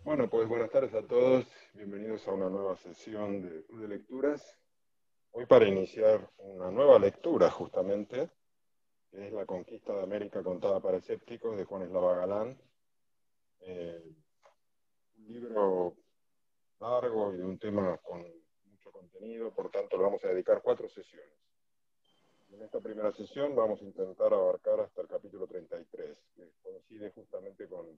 Bueno, pues buenas tardes a todos. Bienvenidos a una nueva sesión de Club de Lecturas. Hoy para iniciar una nueva lectura, justamente, que es La conquista de América contada para escépticos, de Juan Eslava Galán. Un libro largo y de un tema con mucho contenido, por tanto le vamos a dedicar 4 sesiones. En esta primera sesión vamos a intentar abarcar hasta el capítulo 33, que coincide justamente con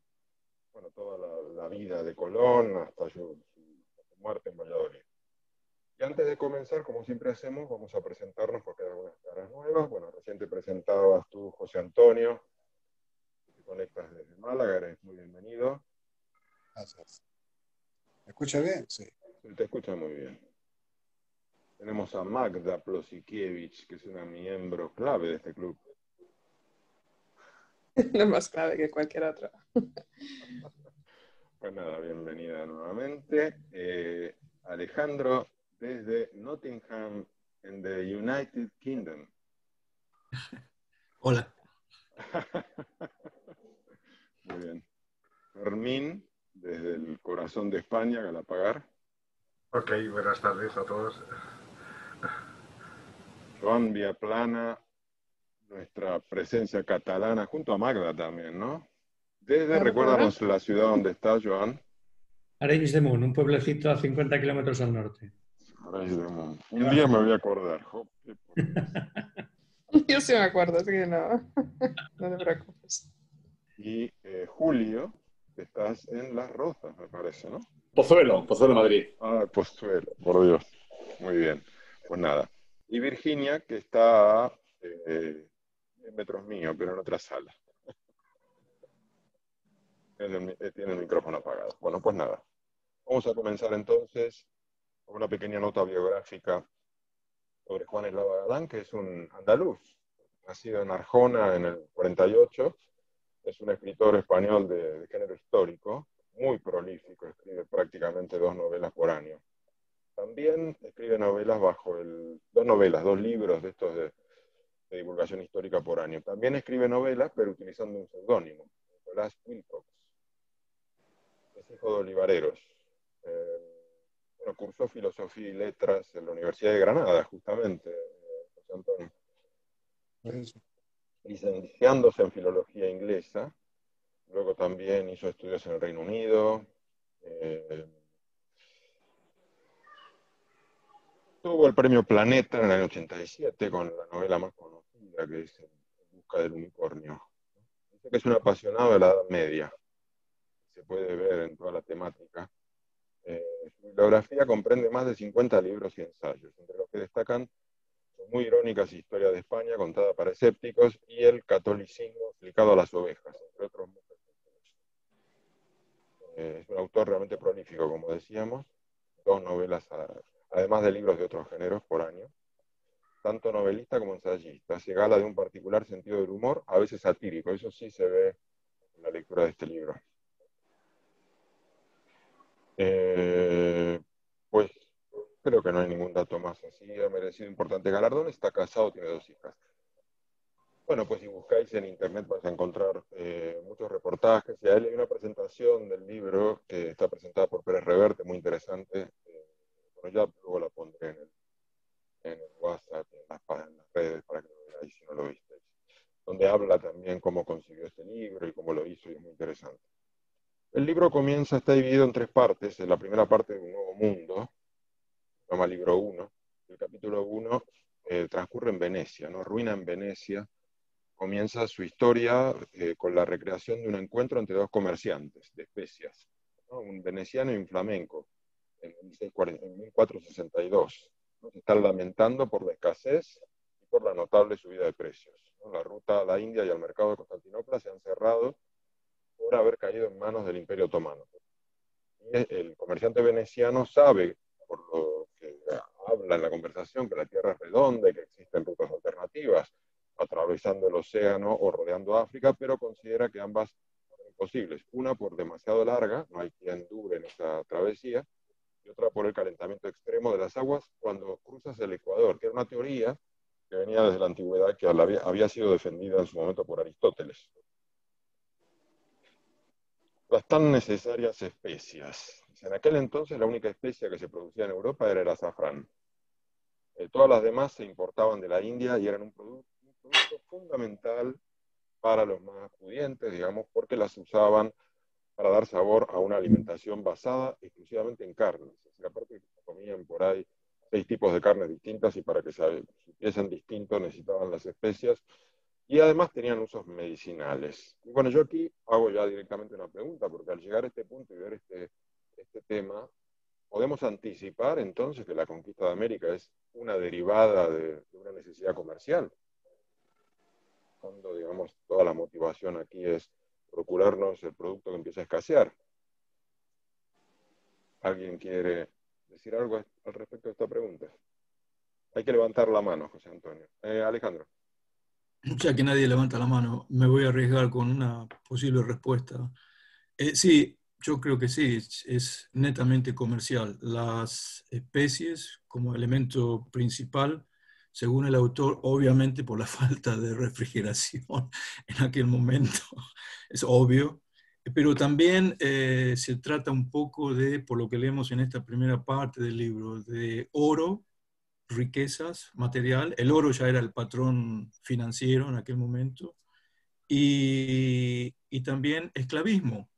toda la vida de Colón hasta su muerte en Valladolid. Y antes de comenzar, como siempre hacemos, vamos a presentarnos porque hay algunas caras nuevas. Bueno, recién te presentabas tú, José Antonio, que te conectas desde Málaga, eres muy bienvenido. Gracias. ¿Me escucha bien? Sí. Te escucha muy bien. Tenemos a Magda Plosikiewicz, que es una miembro clave de este club. No más clave que cualquier otra. Pues nada, bienvenida nuevamente. Alejandro, desde Nottingham, en the United Kingdom. Hola. Muy bien. Fermín, desde el corazón de España, Galapagar. Ok, buenas tardes a todos. Joan Viaplana, nuestra presencia catalana, junto a Magda también, ¿no? Recuérdanos la ciudad donde está, Joan. Arenys de Munt, un pueblecito a 50 kilómetros al norte. Arenys de Munt. Un día me voy a acordar. Yo sí me acuerdo, así que no, no te preocupes. Y Julio, estás en Las Rozas, me parece, ¿no? Pozuelo, Madrid. Ah, Pozuelo, por Dios. Muy bien. Pues nada. Y Virginia, que está en metros mío, pero en otra sala. Tiene el micrófono apagado. Bueno, pues nada. Vamos a comenzar entonces con una pequeña nota biográfica sobre Juan Eslava Galán, que es un andaluz, nacido en Arjona en el 48. Es un escritor español de género histórico, muy prolífico, escribe prácticamente 2 novelas por año. También escribe novelas dos libros de estos de divulgación histórica por año. También escribe novelas, pero utilizando un seudónimo, Nicolás Wilcox. Es hijo de olivareros. Cursó filosofía y letras en la Universidad de Granada, justamente, José Antonio. Eso. Licenciándose en filología inglesa. Luego también hizo estudios en el Reino Unido. Tuvo el premio Planeta en el año 87 con la novela más conocida, que es En busca del unicornio. Dice que es un apasionado de la Edad Media. Se puede ver en toda la temática. Su bibliografía comprende más de 50 libros y ensayos, entre los que destacan su muy irónicas Historia de España, contada para escépticos, y El catolicismo aplicado a las ovejas, entre otros muchos títulos. Es un autor realmente prolífico, como decíamos, 2 novelas, además de libros de otros géneros por año. Tanto novelista como ensayista. Se gala de un particular sentido del humor, a veces satírico. Eso sí se ve en la lectura de este libro. Pues creo que no hay ningún dato más así. Ha merecido importante galardón. Está casado, tiene 2 hijas. Bueno, pues si buscáis en internet vais a encontrar muchos reportajes. Y hay una presentación del libro que está presentada por Pérez Reverte, muy interesante. Bueno, ya luego la pondré en el WhatsApp, en las redes, para que lo veáis si no lo visteis. Donde habla también cómo consiguió este libro y cómo lo hizo, y es muy interesante. El libro está dividido en 3 partes. En la primera parte de Un nuevo mundo, se llama libro 1. El capítulo 1 transcurre en Venecia, ¿no? Ruina en Venecia. Comienza su historia con la recreación de un encuentro entre 2 comerciantes de especias, ¿no? Un veneciano y un flamenco, en 1462. ¿No? Se están lamentando por la escasez y por la notable subida de precios, ¿no? La ruta a la India y al mercado de Constantinopla se han cerrado por haber caído en manos del Imperio Otomano. Y el comerciante veneciano sabe, por lo que habla en la conversación, que la Tierra es redonda y que existen rutas alternativas, atravesando el océano o rodeando África, pero considera que ambas son imposibles. Una por demasiado larga, no hay quien dure en esa travesía, y otra por el calentamiento extremo de las aguas cuando cruzas el Ecuador, que era una teoría que venía desde la antigüedad, que había sido defendida en su momento por Aristóteles. las tan necesarias especias. En aquel entonces la única especia que se producía en Europa era el azafrán. Todas las demás se importaban de la India y eran un producto fundamental para los más pudientes, digamos, porque las usaban para dar sabor a una alimentación basada exclusivamente en carnes. Es decir, aparte que comían por ahí 6 tipos de carnes distintas y para que supiesen distinto necesitaban las especias y además tenían usos medicinales. Y bueno, yo aquí hago ya directamente una pregunta, porque al llegar a este punto y ver este tema, podemos anticipar entonces que la conquista de América es una derivada de una necesidad comercial, cuando, digamos, toda la motivación aquí es procurarnos el producto que empieza a escasear. ¿Alguien quiere decir algo al respecto de esta pregunta? Hay que levantar la mano, José Antonio. Alejandro. Ya que nadie levanta la mano, me voy a arriesgar con una posible respuesta. Sí, yo creo que sí, es netamente comercial. Las especies como elemento principal, según el autor, obviamente por la falta de refrigeración en aquel momento, es obvio, pero también se trata un poco de, por lo que leemos en esta primera parte del libro, de oro, riquezas, material. El oro ya era el patrón financiero en aquel momento, y también esclavismo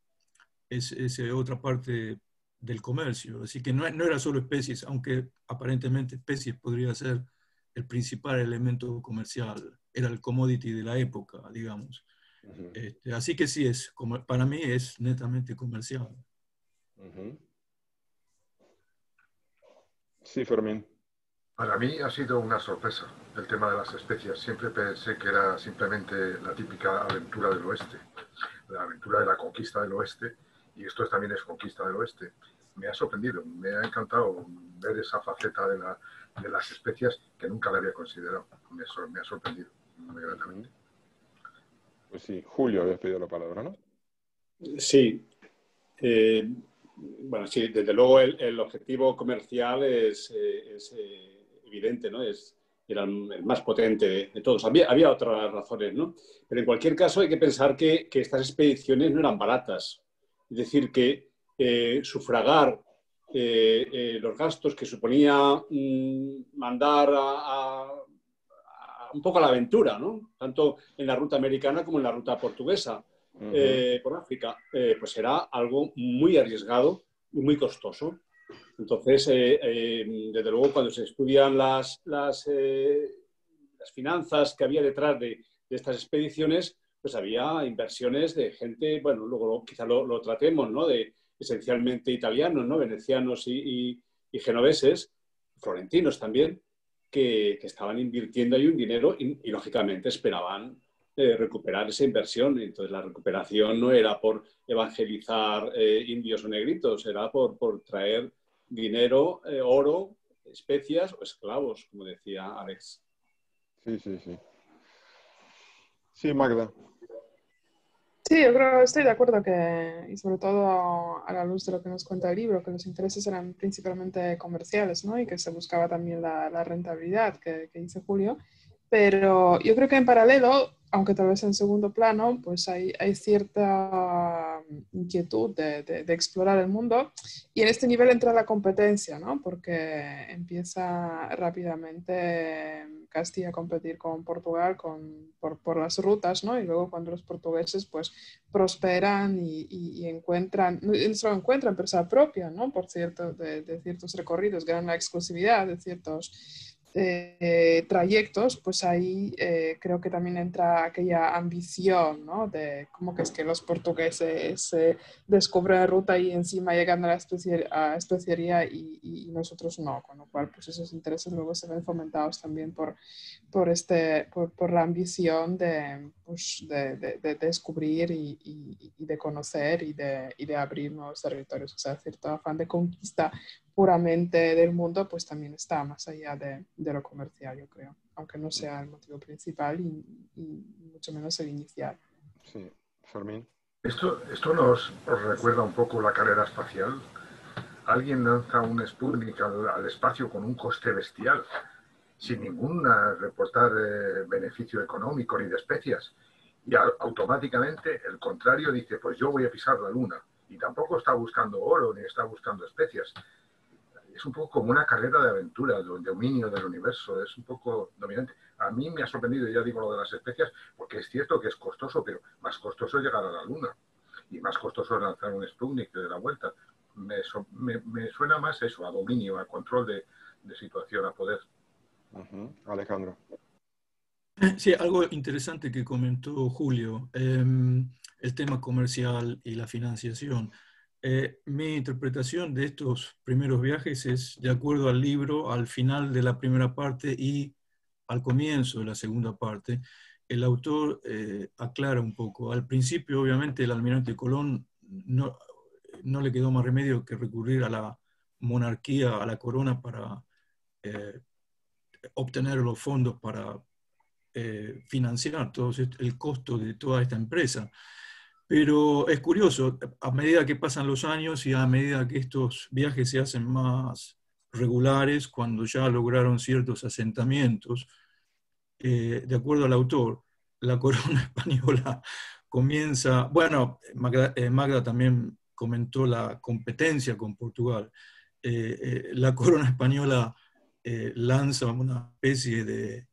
es otra parte del comercio. Así que no era solo especies, aunque aparentemente especies podría ser el principal elemento comercial, era el commodity de la época, digamos. Así que sí, para mí es netamente comercial. Sí, Fermín. Para mí ha sido una sorpresa el tema de las especias. Siempre pensé que era simplemente la típica aventura del oeste, la aventura de la conquista del oeste, y esto también es conquista del oeste. Me ha sorprendido, me ha encantado ver esa faceta de las especias que nunca la había considerado. Me ha sorprendido muy gratamente. Pues sí, Julio, habías pedido la palabra, ¿no? Sí. Bueno, sí, desde luego el objetivo comercial es evidente, ¿no? Era el más potente de todos. Había otras razones, ¿no? Pero en cualquier caso hay que pensar que estas expediciones no eran baratas. Es decir, que sufragar los gastos que suponía mandar un poco a la aventura, ¿no? Tanto en la ruta americana como en la ruta portuguesa. Por África, pues era algo muy arriesgado y muy costoso. Entonces, desde luego, cuando se estudian las finanzas que había detrás de estas expediciones, pues había inversiones de gente, bueno, luego quizá lo tratemos, ¿no? De esencialmente italianos, ¿no? Venecianos y genoveses, florentinos también, que estaban invirtiendo ahí un dinero y lógicamente esperaban recuperar esa inversión. Entonces la recuperación no era por evangelizar indios o negritos, era por traer dinero, oro, especias o esclavos, como decía Alex. Sí. Sí, Magda. Sí, yo creo, estoy de acuerdo que, y sobre todo a la luz de lo que nos cuenta el libro, que los intereses eran principalmente comerciales, ¿no? Y que se buscaba también la rentabilidad que dice Julio. Pero yo creo que en paralelo, aunque tal vez en segundo plano, pues hay cierta inquietud de explorar el mundo. Y en este nivel entra la competencia, ¿no? Porque empieza rápidamente Castilla a competir con Portugal por las rutas, ¿no? Y luego cuando los portugueses pues prosperan y encuentran, no solo encuentran, pero se apropian, ¿no? Por cierto, de ciertos recorridos, ganan la exclusividad de ciertos trayectos, pues ahí creo que también entra aquella ambición, ¿no? De cómo que es que los portugueses descubren la ruta y encima llegan a la especiería y nosotros no, con lo cual pues esos intereses luego se ven fomentados también por la ambición de descubrir y de conocer y de abrir nuevos territorios. O sea, cierto afán de conquista puramente del mundo, pues también está más allá de lo comercial, yo creo, aunque no sea el motivo principal y mucho menos el inicial. Sí, Fermín. Esto nos recuerda un poco la carrera espacial. Alguien lanza un Sputnik al espacio con un coste bestial, sin ningún reportar beneficio económico ni de especias. Y automáticamente el contrario dice, pues yo voy a pisar la luna. Y tampoco está buscando oro ni está buscando especias. Es un poco como una carrera de aventura, de dominio del universo, es un poco dominante. A mí me ha sorprendido, ya digo, lo de las especias, porque es cierto que es costoso, pero más costoso es llegar a la luna. Y más costoso es lanzar un Sputnik de la vuelta. Me suena más eso, a dominio, a control de situación, a poder. Alejandro. Sí, algo interesante que comentó Julio, el tema comercial y la financiación. Mi interpretación de estos primeros viajes es de acuerdo al libro, al final de la primera parte y al comienzo de la segunda parte. El autor aclara un poco. Al principio, obviamente, el almirante Colón no le quedó más remedio que recurrir a la monarquía, a la corona, para obtener los fondos para financiar el costo de toda esta empresa. Pero es curioso, a medida que pasan los años y a medida que estos viajes se hacen más regulares, cuando ya lograron ciertos asentamientos, de acuerdo al autor, la corona española comienza, bueno, Magda también comentó la competencia con Portugal. La corona española lanza una especie de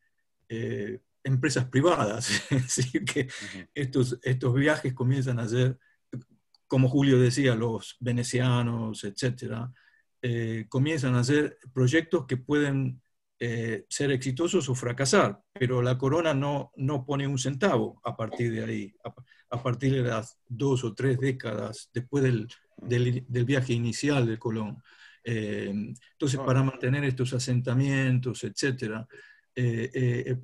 empresas privadas, es decir, que estos viajes comienzan a ser, como Julio decía, los venecianos, etcétera, comienzan a ser proyectos que pueden ser exitosos o fracasar, pero la corona no pone un centavo a partir de ahí, a partir de las 2 o 3 décadas después del viaje inicial de Colón. Entonces, para mantener estos asentamientos, etcétera,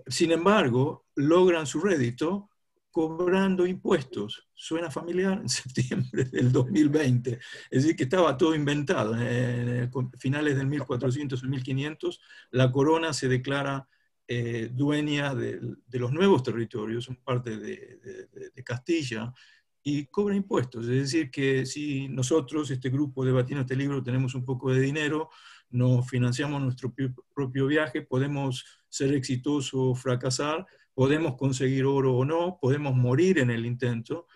sin embargo, logran su rédito cobrando impuestos. Suena familiar, en septiembre del 2020. Es decir, que estaba todo inventado. En finales del 1400 o 1500, la corona se declara dueña de los nuevos territorios, son parte de Castilla, y cobra impuestos. Es decir, que si nosotros, este grupo debatiendo este libro, tenemos un poco de dinero, nos financiamos nuestro propio viaje, podemos ser exitosos o fracasar, podemos conseguir oro o no, podemos morir en el intento.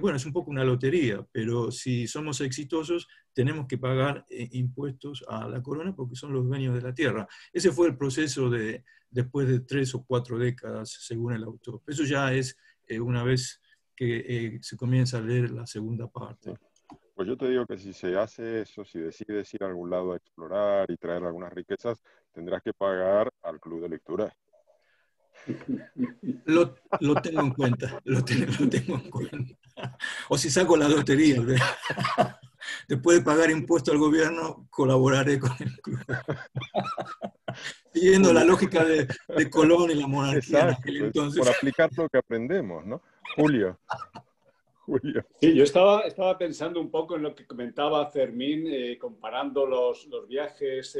Bueno, es un poco una lotería, pero si somos exitosos, tenemos que pagar impuestos a la corona porque son los dueños de la tierra. Ese fue el proceso después de 3 o 4 décadas, según el autor. Eso ya es una vez que se comienza a leer la segunda parte. Pues yo te digo que si se hace eso, si decides ir a algún lado a explorar y traer algunas riquezas, tendrás que pagar al club de lectura. Lo tengo en cuenta, lo tengo en cuenta. O si saco la lotería, después de pagar impuesto al gobierno, colaboraré con el club. Siguiendo la lógica de Colón y la monarquía. Exacto, entonces, por aplicar lo que aprendemos, ¿no? Julio. Sí, yo estaba pensando un poco en lo que comentaba Fermín, comparando los viajes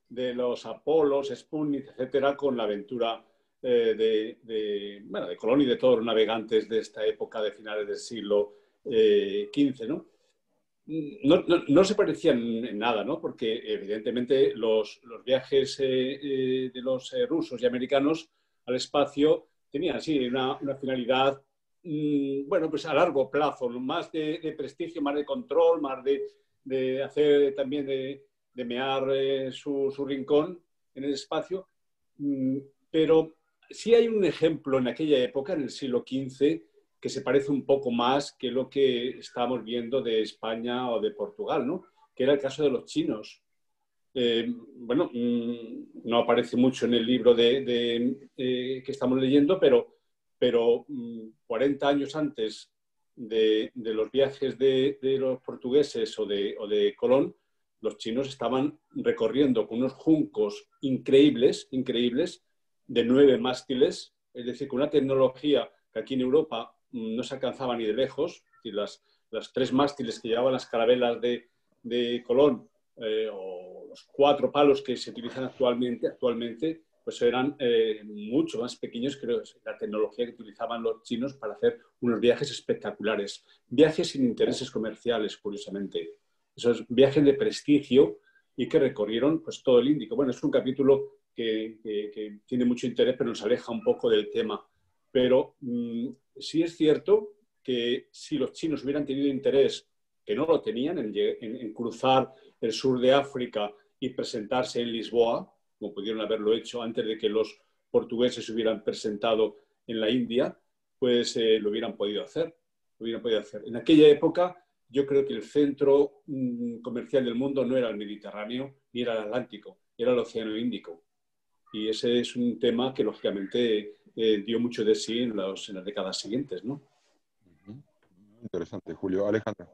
de los Apolos, Sputnik, etcétera, con la aventura de Colón y de todos los navegantes de esta época de finales del siglo XV, ¿no? No se parecían en nada, ¿no? Porque evidentemente los viajes de los rusos y americanos al espacio tenían, sí, una finalidad, bueno, pues a largo plazo, más de prestigio, más de control, más de hacer también de mear su rincón en el espacio. Pero sí hay un ejemplo en aquella época, en el siglo XV, que se parece un poco más que lo que estábamos viendo de España o de Portugal, ¿no? Que era el caso de los chinos. Bueno, no aparece mucho en el libro que estamos leyendo, pero 40 años antes de los viajes de los portugueses o de Colón, los chinos estaban recorriendo con unos juncos increíbles, de 9 mástiles, es decir, con una tecnología que aquí en Europa no se alcanzaba ni de lejos. Es decir, las 3 mástiles que llevaban las carabelas de Colón o los 4 palos que se utilizan actualmente pues eran mucho más pequeños que la tecnología que utilizaban los chinos para hacer unos viajes espectaculares. Viajes sin intereses comerciales, curiosamente. Esos viajes de prestigio y que recorrieron pues, todo el Índico. Bueno, es un capítulo que tiene mucho interés, pero nos aleja un poco del tema Pero sí es cierto que si los chinos hubieran tenido interés, que no lo tenían, en cruzar el sur de África y presentarse en Lisboa, como pudieron haberlo hecho antes de que los portugueses se hubieran presentado en la India, pues lo hubieran podido hacer. Lo hubieran podido hacer. En aquella época, yo creo que el centro comercial del mundo no era el Mediterráneo ni era el Atlántico, era el Océano Índico. Y ese es un tema que, lógicamente, dio mucho de sí en las décadas siguientes, ¿no? Interesante, Julio. Alejandro.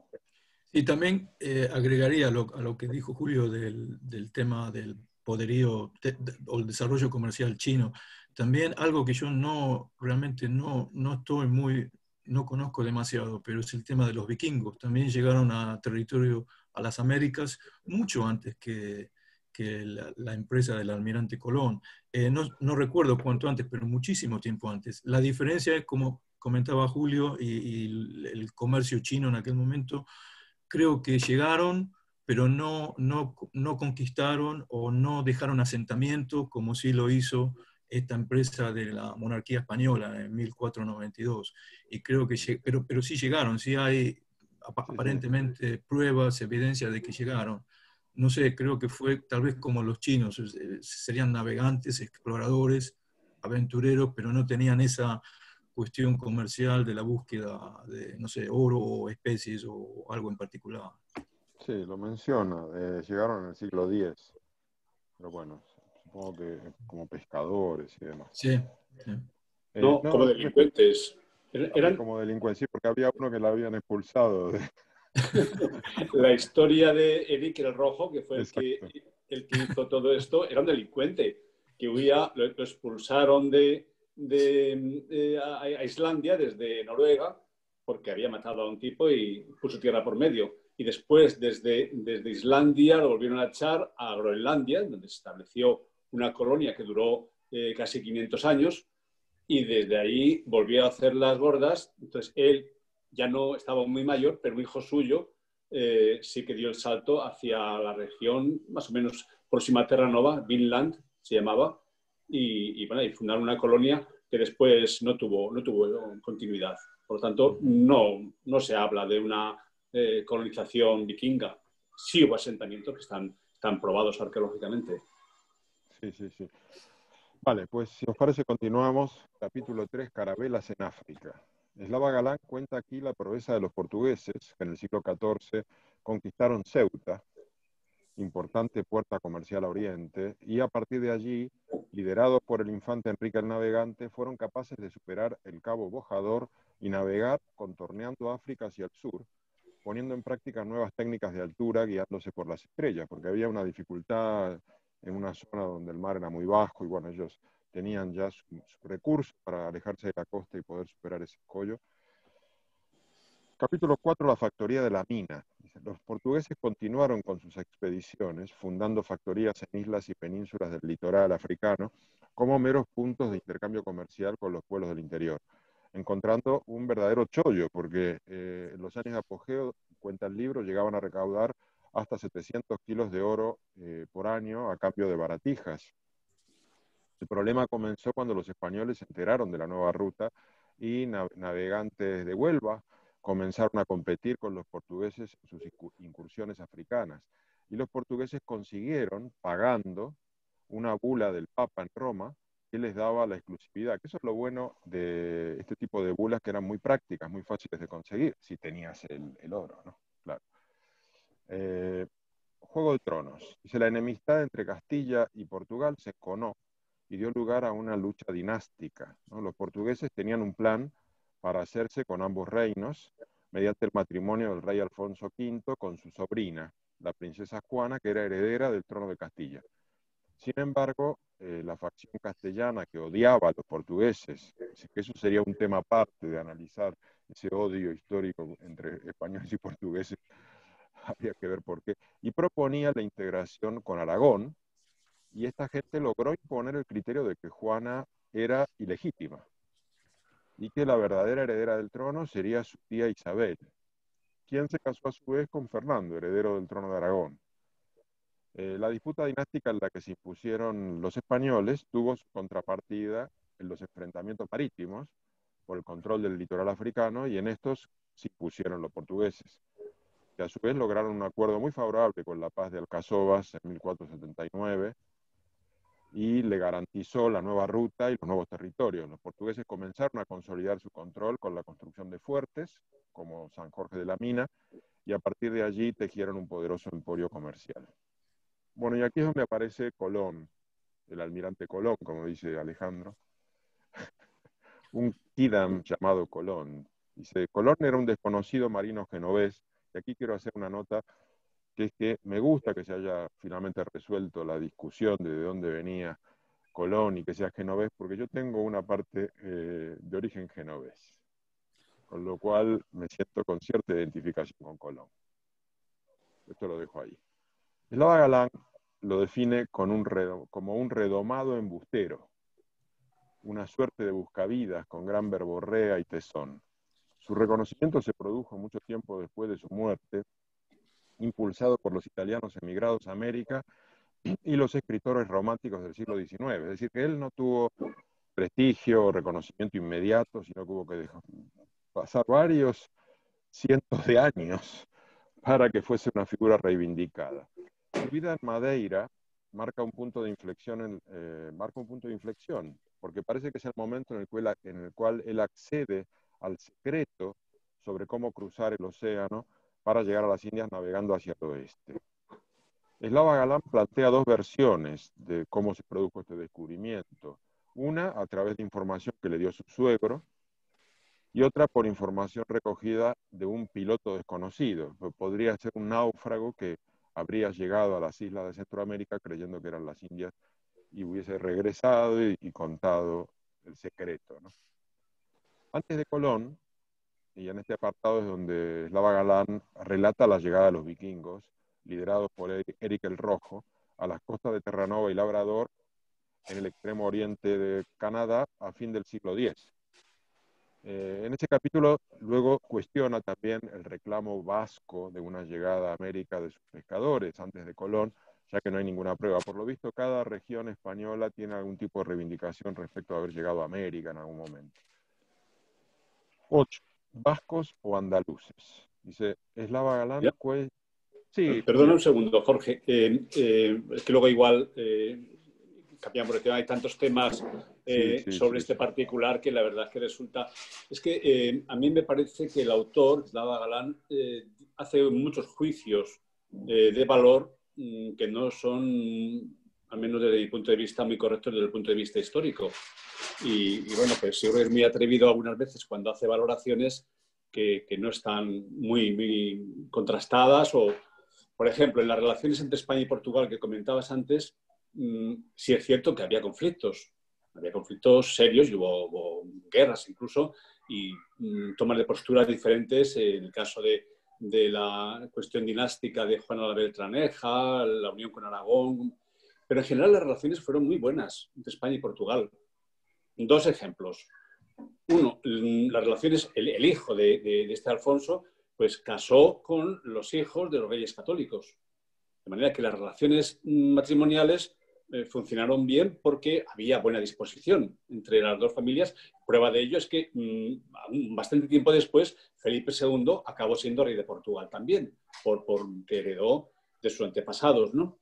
Y también agregaría a lo que dijo Julio del tema del poderío o el desarrollo comercial chino. También algo que yo realmente no estoy no conozco demasiado, pero es el tema de los vikingos. También llegaron a territorio, a las Américas, mucho antes que la empresa del almirante Colón. No recuerdo cuánto antes, pero muchísimo tiempo antes. La diferencia es, como comentaba Julio, y el comercio chino en aquel momento, creo que llegaron, pero no conquistaron o no dejaron asentamiento como sí lo hizo esta empresa de la monarquía española en 1492. Y creo que, pero sí llegaron, sí hay aparentemente pruebas, evidencia de que llegaron. No sé, creo que fue tal vez como los chinos, serían navegantes, exploradores, aventureros, pero no tenían esa cuestión comercial de la búsqueda de, no sé, oro o especies o algo en particular. Sí, lo menciona. Llegaron en el siglo X. Pero bueno, supongo que como pescadores y demás. Sí, sí. No, No, como delincuentes. también Eran como delincuencia, porque había uno que la habían expulsado. la historia de Eric el Rojo, que fue Exacto. el que hizo todo esto, era un delincuente que huía, lo expulsaron a Islandia desde Noruega porque había matado a un tipo y puso tierra por medio. Y después, desde Islandia, lo volvieron a echar a Groenlandia, donde se estableció una colonia que duró casi 500 años, y desde ahí volvió a hacer las gordas. Entonces él ya no estaba muy mayor, pero un hijo suyo sí que dio el salto hacia la región más o menos próxima a Terra Nova, Vinland se llamaba, bueno, y fundaron una colonia que después no tuvo continuidad. Por lo tanto, no se habla de una colonización vikinga. Sí hubo asentamientos que están probados arqueológicamente. Sí, sí, sí. Vale, pues si os parece continuamos. Capítulo 3, Carabelas en África. Eslava Galán cuenta aquí la proeza de los portugueses, que en el siglo XIV conquistaron Ceuta, importante puerta comercial a Oriente, y a partir de allí, liderados por el infante Enrique el Navegante, fueron capaces de superar el Cabo Bojador y navegar contorneando África hacia el sur, poniendo en práctica nuevas técnicas de altura, guiándose por las estrellas, porque había una dificultad en una zona donde el mar era muy bajo, y bueno, ellos tenían ya su recurso para alejarse de la costa y poder superar ese escollo. Capítulo 4, la factoría de la mina. Los portugueses continuaron con sus expediciones, fundando factorías en islas y penínsulas del litoral africano, como meros puntos de intercambio comercial con los pueblos del interior, encontrando un verdadero chollo, porque en los años de apogeo, cuenta el libro, llegaban a recaudar hasta 700 kilos de oro por año a cambio de baratijas. El problema comenzó cuando los españoles se enteraron de la nueva ruta y navegantes de Huelva comenzaron a competir con los portugueses en sus incursiones africanas. Y los portugueses consiguieron, pagando, una bula del Papa en Roma que les daba la exclusividad. Que eso es lo bueno de este tipo de bulas, que eran muy prácticas, muy fáciles de conseguir, si tenías el oro, ¿no? Claro. Juego de Tronos. Dice, la enemistad entre Castilla y Portugal se enconó y dio lugar a una lucha dinástica, ¿no? Los portugueses tenían un plan para hacerse con ambos reinos mediante el matrimonio del rey Alfonso V con su sobrina, la princesa Juana, que era heredera del trono de Castilla. Sin embargo, la facción castellana que odiaba a los portugueses, que eso sería un tema aparte de analizar ese odio histórico entre españoles y portugueses, habría que ver por qué, y proponía la integración con Aragón, y esta gente logró imponer el criterio de que Juana era ilegítima y que la verdadera heredera del trono sería su tía Isabel, quien se casó a su vez con Fernando, heredero del trono de Aragón. La disputa dinástica en la que se impusieron los españoles tuvo su contrapartida en los enfrentamientos marítimos, por el control del litoral africano, y en estos sí pusieron los portugueses, que a su vez lograron un acuerdo muy favorable con la paz de Alcazobas en 1479, y le garantizó la nueva ruta y los nuevos territorios. Los portugueses comenzaron a consolidar su control con la construcción de fuertes, como San Jorge de la Mina, y a partir de allí tejieron un poderoso emporio comercial. Bueno, y aquí es donde aparece Colón, el almirante Colón, como dice Alejandro, un quidam llamado Colón. Dice, Colón era un desconocido marino genovés, y aquí quiero hacer una nota, que es que me gusta que se haya finalmente resuelto la discusión de dónde venía Colón y que sea genovés, porque yo tengo una parte de origen genovés, con lo cual me siento con cierta identificación con Colón. Esto lo dejo ahí. Slava Galán lo define como un redomado embustero, una suerte de buscavidas con gran verborrea y tesón. Su reconocimiento se produjo mucho tiempo después de su muerte, impulsado por los italianos emigrados a América y los escritores románticos del siglo XIX. Es decir, que él no tuvo prestigio o reconocimiento inmediato, sino que hubo que pasar varios cientos de años para que fuese una figura reivindicada. Su vida en Madeira marca un punto de inflexión, porque parece que es el momento en el cual él accede al secreto sobre cómo cruzar el océano para llegar a las Indias navegando hacia el oeste. Slava Galán plantea dos versiones de cómo se produjo este descubrimiento. Una a través de información que le dio su suegro, y otra por información recogida de un piloto desconocido. Podría ser un náufrago que habría llegado a las islas de Centroamérica creyendo que eran las Indias y hubiese regresado y contado el secreto, ¿no? Antes de Colón, y en este apartado es donde Slava Galán relata la llegada de los vikingos, liderados por Eric el Rojo, a las costas de Terranova y Labrador, en el extremo oriente de Canadá, a fin del siglo X. En este capítulo luego cuestiona también el reclamo vasco de una llegada a América de sus pescadores antes de Colón, ya que no hay ninguna prueba. Por lo visto, cada región española tiene algún tipo de reivindicación respecto a haber llegado a América en algún momento. 8. ¿Vascos o andaluces? Dice Slava Galán. Sí, perdona un segundo, Jorge. Es que luego igual cambiamos de tema. Hay tantos temas sobre este particular que la verdad es que resulta... Es que a mí me parece que el autor, Slava Galán, hace muchos juicios de valor que no son, al menos desde mi punto de vista, muy correctos desde el punto de vista histórico. Y bueno, pues yo creo que es muy atrevido algunas veces cuando hace valoraciones que no están muy contrastadas o... Por ejemplo, en las relaciones entre España y Portugal que comentabas antes, sí es cierto que había conflictos serios y hubo guerras incluso y tomas de posturas diferentes en el caso de la cuestión dinástica de Juana la Beltraneja, la unión con Aragón, pero en general las relaciones fueron muy buenas entre España y Portugal. Dos ejemplos. Uno, las relaciones, el hijo de este Alfonso pues casó con los hijos de los reyes católicos. De manera que las relaciones matrimoniales funcionaron bien porque había buena disposición entre las dos familias. Prueba de ello es que bastante tiempo después Felipe II acabó siendo rey de Portugal también, porque heredó de sus antepasados, ¿no?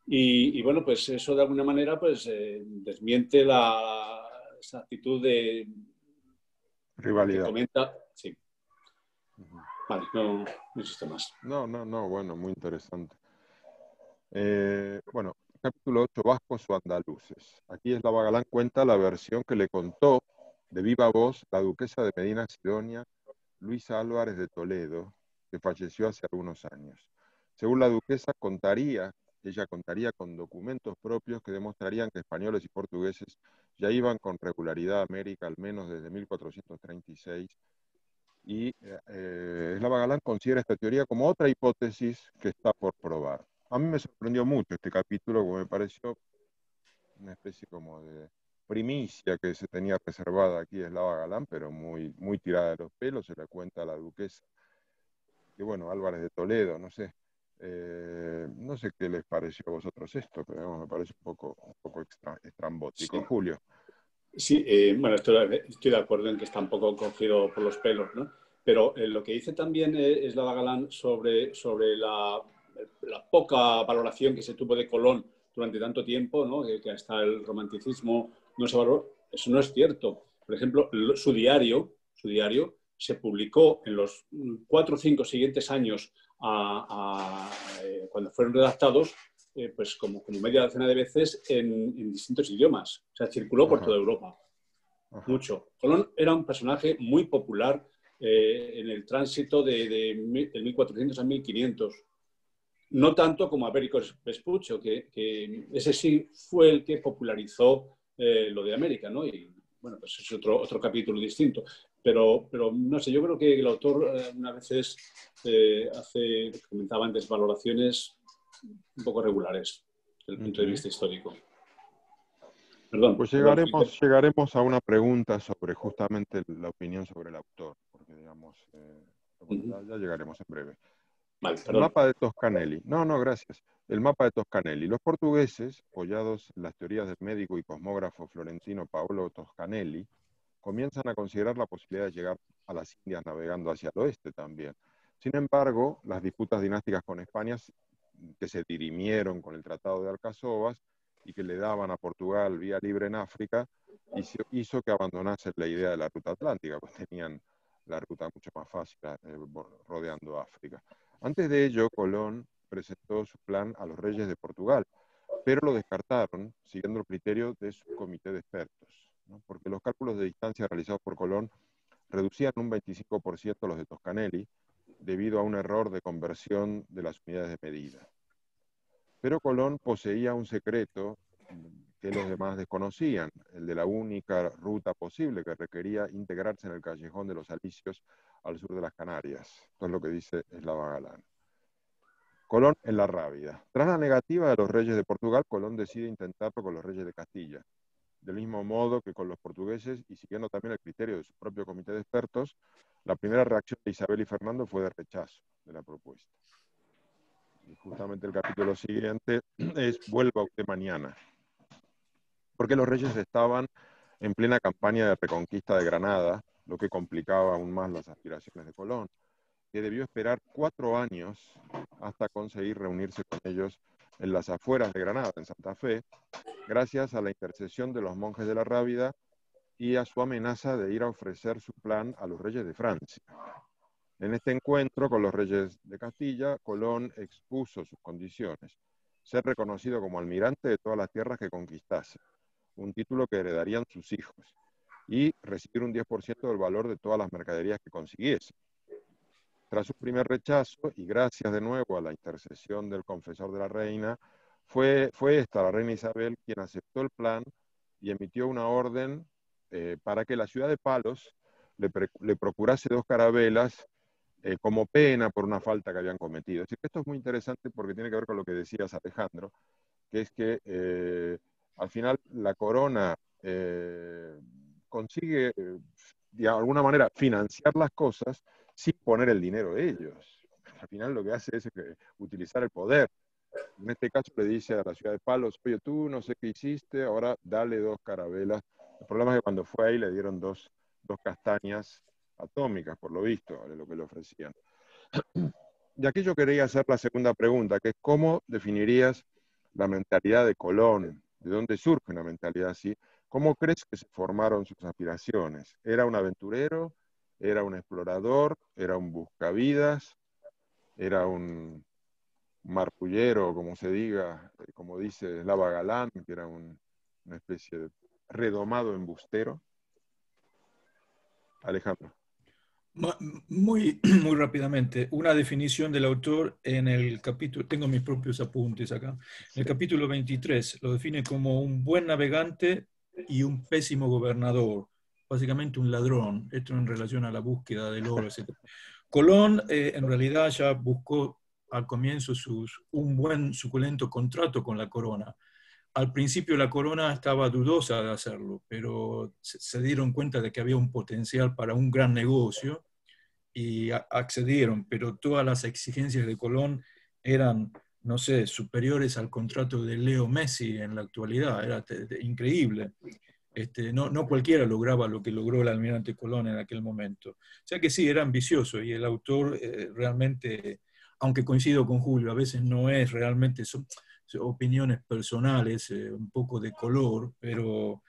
Y bueno, pues eso de alguna manera pues desmiente esa actitud de rivalidad que comenta. Sí. Vale, no existe más. No, bueno, muy interesante. Bueno, capítulo 8, vascos o andaluces. Aquí Slava Galán cuenta la versión que le contó de viva voz la duquesa de Medina Sidonia, Luisa Álvarez de Toledo, que falleció hace algunos años. Según la duquesa, ella contaría con documentos propios que demostrarían que españoles y portugueses ya iban con regularidad a América al menos desde 1436, y Slava Galán considera esta teoría como otra hipótesis que está por probar. A mí me sorprendió mucho este capítulo, porque me pareció una especie como de primicia que se tenía reservada aquí a Slava Galán, pero muy tirada de los pelos. Se le cuenta a la duquesa, que bueno, Álvarez de Toledo, no sé qué les pareció a vosotros esto, pero me parece un poco estrambótico. Sí. Julio. Sí, bueno, estoy de acuerdo en que está un poco cogido por los pelos, ¿no? Pero lo que dice también es Lava Galán sobre la poca valoración que se tuvo de Colón durante tanto tiempo, ¿no? Que hasta el romanticismo no se valoró. Eso no es cierto. Por ejemplo, su diario se publicó en los 4 o 5 siguientes años cuando fueron redactados, pues como media docena de veces en distintos idiomas. O sea, circuló por toda Europa. Mucho. Colón era un personaje muy popular en el tránsito de 1400 a 1500. No tanto como Américo Vespuccio, que ese sí fue el que popularizó lo de América, ¿no? Y bueno, pues es otro capítulo distinto. Pero no sé, yo creo que el autor a veces comentaba antes, valoraciones un poco regulares desde el punto de vista histórico. Perdón. Pues llegaremos a una pregunta sobre justamente la opinión sobre el autor, porque digamos, ya llegaremos en breve. Vale, el mapa de Toscanelli. No, gracias. El mapa de Toscanelli. Los portugueses, apoyados en las teorías del médico y cosmógrafo florentino Paolo Toscanelli, comienzan a considerar la posibilidad de llegar a las Indias navegando hacia el oeste también. Sin embargo, las disputas dinásticas con España, que se dirimieron con el Tratado de Alcazovas y que le daban a Portugal vía libre en África, hizo que abandonase la idea de la ruta atlántica, pues tenían la ruta mucho más fácil rodeando África. Antes de ello, Colón presentó su plan a los reyes de Portugal, pero lo descartaron siguiendo el criterio de su comité de expertos, ¿no? Porque los cálculos de distancia realizados por Colón reducían un 25% los de Toscanelli, debido a un error de conversión de las unidades de medida. Pero Colón poseía un secreto que los demás desconocían, el de la única ruta posible que requería integrarse en el callejón de los Alisios al sur de las Canarias. Esto es lo que dice Slava Galán. Colón en la Rábida. Tras la negativa de los reyes de Portugal, Colón decide intentarlo con los reyes de Castilla. Del mismo modo que con los portugueses, y siguiendo también el criterio de su propio comité de expertos, la primera reacción de Isabel y Fernando fue de rechazo de la propuesta. Y justamente el capítulo siguiente es Vuelva usted mañana. Porque los reyes estaban en plena campaña de reconquista de Granada, lo que complicaba aún más las aspiraciones de Colón, que debió esperar 4 años hasta conseguir reunirse con ellos en las afueras de Granada, en Santa Fe, gracias a la intercesión de los monjes de la Rábida y a su amenaza de ir a ofrecer su plan a los reyes de Francia. En este encuentro con los reyes de Castilla, Colón expuso sus condiciones: ser reconocido como almirante de todas las tierras que conquistase, un título que heredarían sus hijos, y recibir un 10% del valor de todas las mercaderías que consiguiese. Tras su primer rechazo, y gracias de nuevo a la intercesión del confesor de la reina, fue esta, la reina Isabel, quien aceptó el plan y emitió una orden para que la ciudad de Palos le procurase 2 carabelas como pena por una falta que habían cometido. Es decir, esto es muy interesante porque tiene que ver con lo que decías, Alejandro, que es que al final la corona consigue, de alguna manera, financiar las cosas sin poner el dinero de ellos. Al final lo que hace es utilizar el poder. En este caso le dice a la ciudad de Palos: oye, tú no sé qué hiciste, ahora dale 2 carabelas. El problema es que cuando fue ahí le dieron dos castañas atómicas, por lo visto, de lo que le ofrecían. Y aquí yo quería hacer la segunda pregunta, que es: ¿cómo definirías la mentalidad de Colón? ¿De dónde surge una mentalidad así? ¿Cómo crees que se formaron sus aspiraciones? ¿Era un aventurero? ¿Era un explorador? ¿Era un buscavidas? ¿Era un marpullero, como se diga, como dice Slava Galán, que era una especie de redomado embustero? Alejandro. Muy rápidamente, una definición del autor en el capítulo, tengo mis propios apuntes acá, en el capítulo 23 lo define como un buen navegante y un pésimo gobernador, básicamente un ladrón, esto en relación a la búsqueda del oro, etc. Colón en realidad ya buscó al comienzo un buen suculento contrato con la corona. Al principio la corona estaba dudosa de hacerlo, pero se dieron cuenta de que había un potencial para un gran negocio y accedieron, pero todas las exigencias de Colón eran, no sé, superiores al contrato de Leo Messi en la actualidad, era increíble. No cualquiera lograba lo que logró el almirante Colón en aquel momento. O sea que sí, era ambicioso y el autor realmente, aunque coincido con Julio, a veces no es realmente, son opiniones personales, un poco de color, pero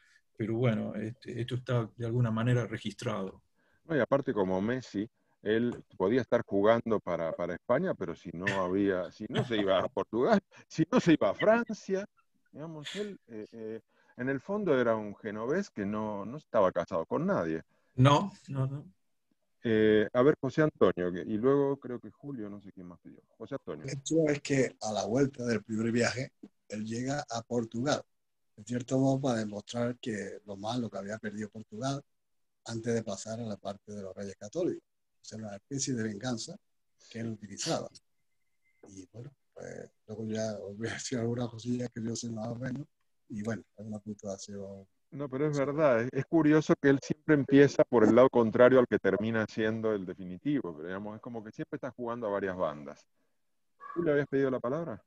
bueno, esto está de alguna manera registrado. No, y aparte como Messi, él podía estar jugando para España, pero si no se iba a Portugal, si no se iba a Francia, digamos, él en el fondo era un genovés que no estaba casado con nadie. No, no, no. A ver, José Antonio, y luego creo que Julio, no sé quién más pidió. José Antonio. El hecho es que a la vuelta del primer viaje, él llega a Portugal, en cierto modo para demostrar que lo que había perdido Portugal antes de pasar a la parte de los Reyes Católicos. O sea, una especie de venganza que él utilizaba. Y bueno, pues luego ya os voy a decir algunas cosillas que yo sé más o menos. Y bueno, es una puntuación. No, pero es verdad, es curioso que él siempre empieza por el lado contrario al que termina siendo el definitivo, pero digamos, es como que siempre está jugando a varias bandas. ¿Tú le habías pedido la palabra?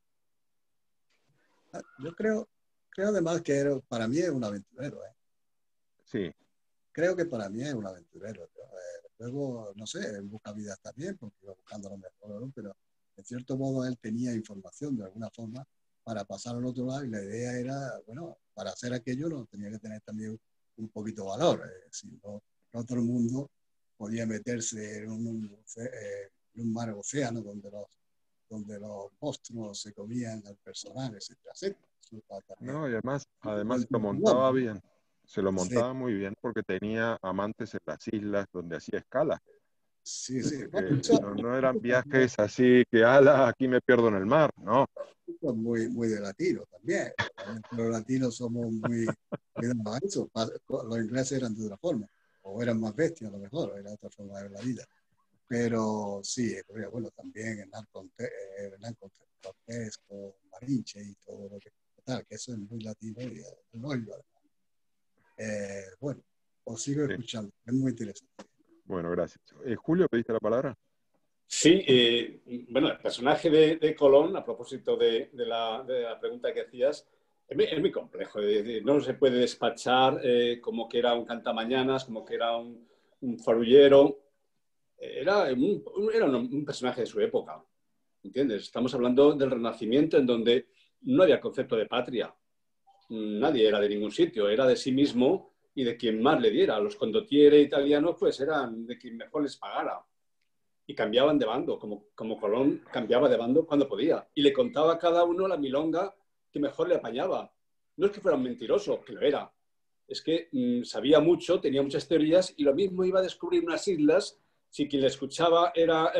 Yo creo además que para mí es un aventurero. Sí. Creo que para mí es un aventurero. Luego, no sé, él busca vidas también, porque iba buscando lo mejor, ¿no? Pero en cierto modo él tenía información de alguna forma para pasar al otro lado y la idea era, bueno, para hacer aquello no tenía que tener también un poquito de valor. Si no, no todo el mundo podía meterse en un mar océano donde los monstruos se comían al personal, etcétera, etcétera. No, y además lo montaba bien. Se lo montaba muy bien porque tenía amantes en las islas donde hacía escala. Sí, sí. No eran viajes así que, ala, aquí me pierdo en el mar, no. Muy, muy de latino también. Los latinos somos muy dados a eso. Los ingleses eran de otra forma, o eran más bestias a lo mejor, era otra forma de ver la vida. Pero sí, bueno, también Hernán Cortés con Malinche y todo lo que tal, que eso es muy latino y no iba. Bueno, os sigo escuchando, es muy interesante. Bueno, gracias. Julio, ¿pediste la palabra? Sí, bueno, el personaje de Colón, a propósito de la pregunta que hacías, es muy complejo. No se puede despachar como que era un cantamañanas, como que era un farullero. Era un personaje de su época, ¿entiendes? Estamos hablando del Renacimiento, en donde no había concepto de patria. Nadie era de ningún sitio, era de sí mismo y de quien más le diera. Los condottieri italianos pues eran de quien mejor les pagara. Y cambiaban de bando, como Colón cambiaba de bando cuando podía. Y le contaba a cada uno la milonga que mejor le apañaba. No es que fuera un mentiroso, que lo era. Es que sabía mucho, tenía muchas teorías y lo mismo iba a descubrir unas islas si quien le escuchaba era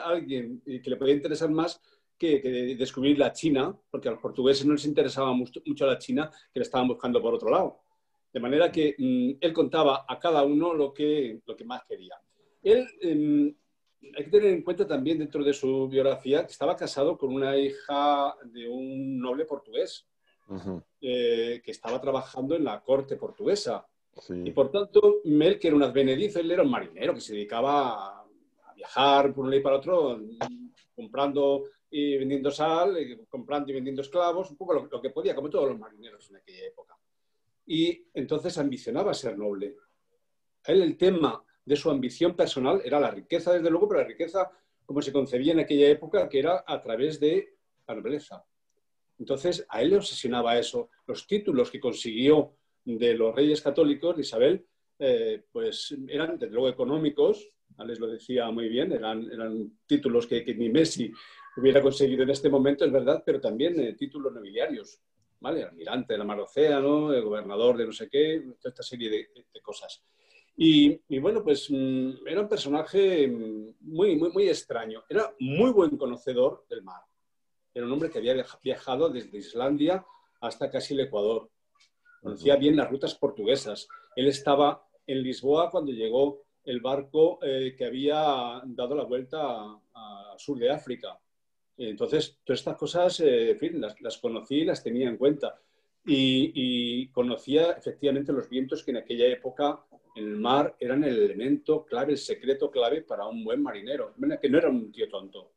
alguien que le podía interesar más que descubrir la China, porque a los portugueses no les interesaba mucho la China, que le estaban buscando por otro lado. De manera que él contaba a cada uno lo que más quería. Él... hay que tener en cuenta también dentro de su biografía que estaba casado con una hija de un noble portugués que estaba trabajando en la corte portuguesa. Sí. Y por tanto, él, que era un advenedizo, él era un marinero que se dedicaba a viajar por un lado y para otro, comprando y vendiendo sal, comprando y vendiendo esclavos, un poco lo que podía, como todos los marineros en aquella época. Y entonces ambicionaba ser noble. A él el tema de su ambición personal era la riqueza, desde luego, pero la riqueza como se concebía en aquella época, que era a través de la nobleza. Entonces, a él le obsesionaba eso. Los títulos que consiguió de los reyes católicos de Isabel, pues eran, desde luego, económicos. Alex lo decía muy bien, eran títulos que ni Messi hubiera conseguido en este momento, es verdad, pero también títulos nobiliarios, ¿vale? Almirante de la Mar Océano, el gobernador de no sé qué, toda esta serie de cosas. Y bueno, pues era un personaje muy, muy, muy extraño. Era muy buen conocedor del mar. Era un hombre que había viajado desde Islandia hasta casi el Ecuador. Conocía bien las rutas portuguesas. Él estaba en Lisboa cuando llegó el barco que había dado la vuelta al sur de África. Entonces, todas estas cosas, en fin, las conocí y las tenía en cuenta. Y conocía efectivamente los vientos que en aquella época en el mar eran el elemento clave, el secreto clave para un buen marinero. Que no era un tío tonto.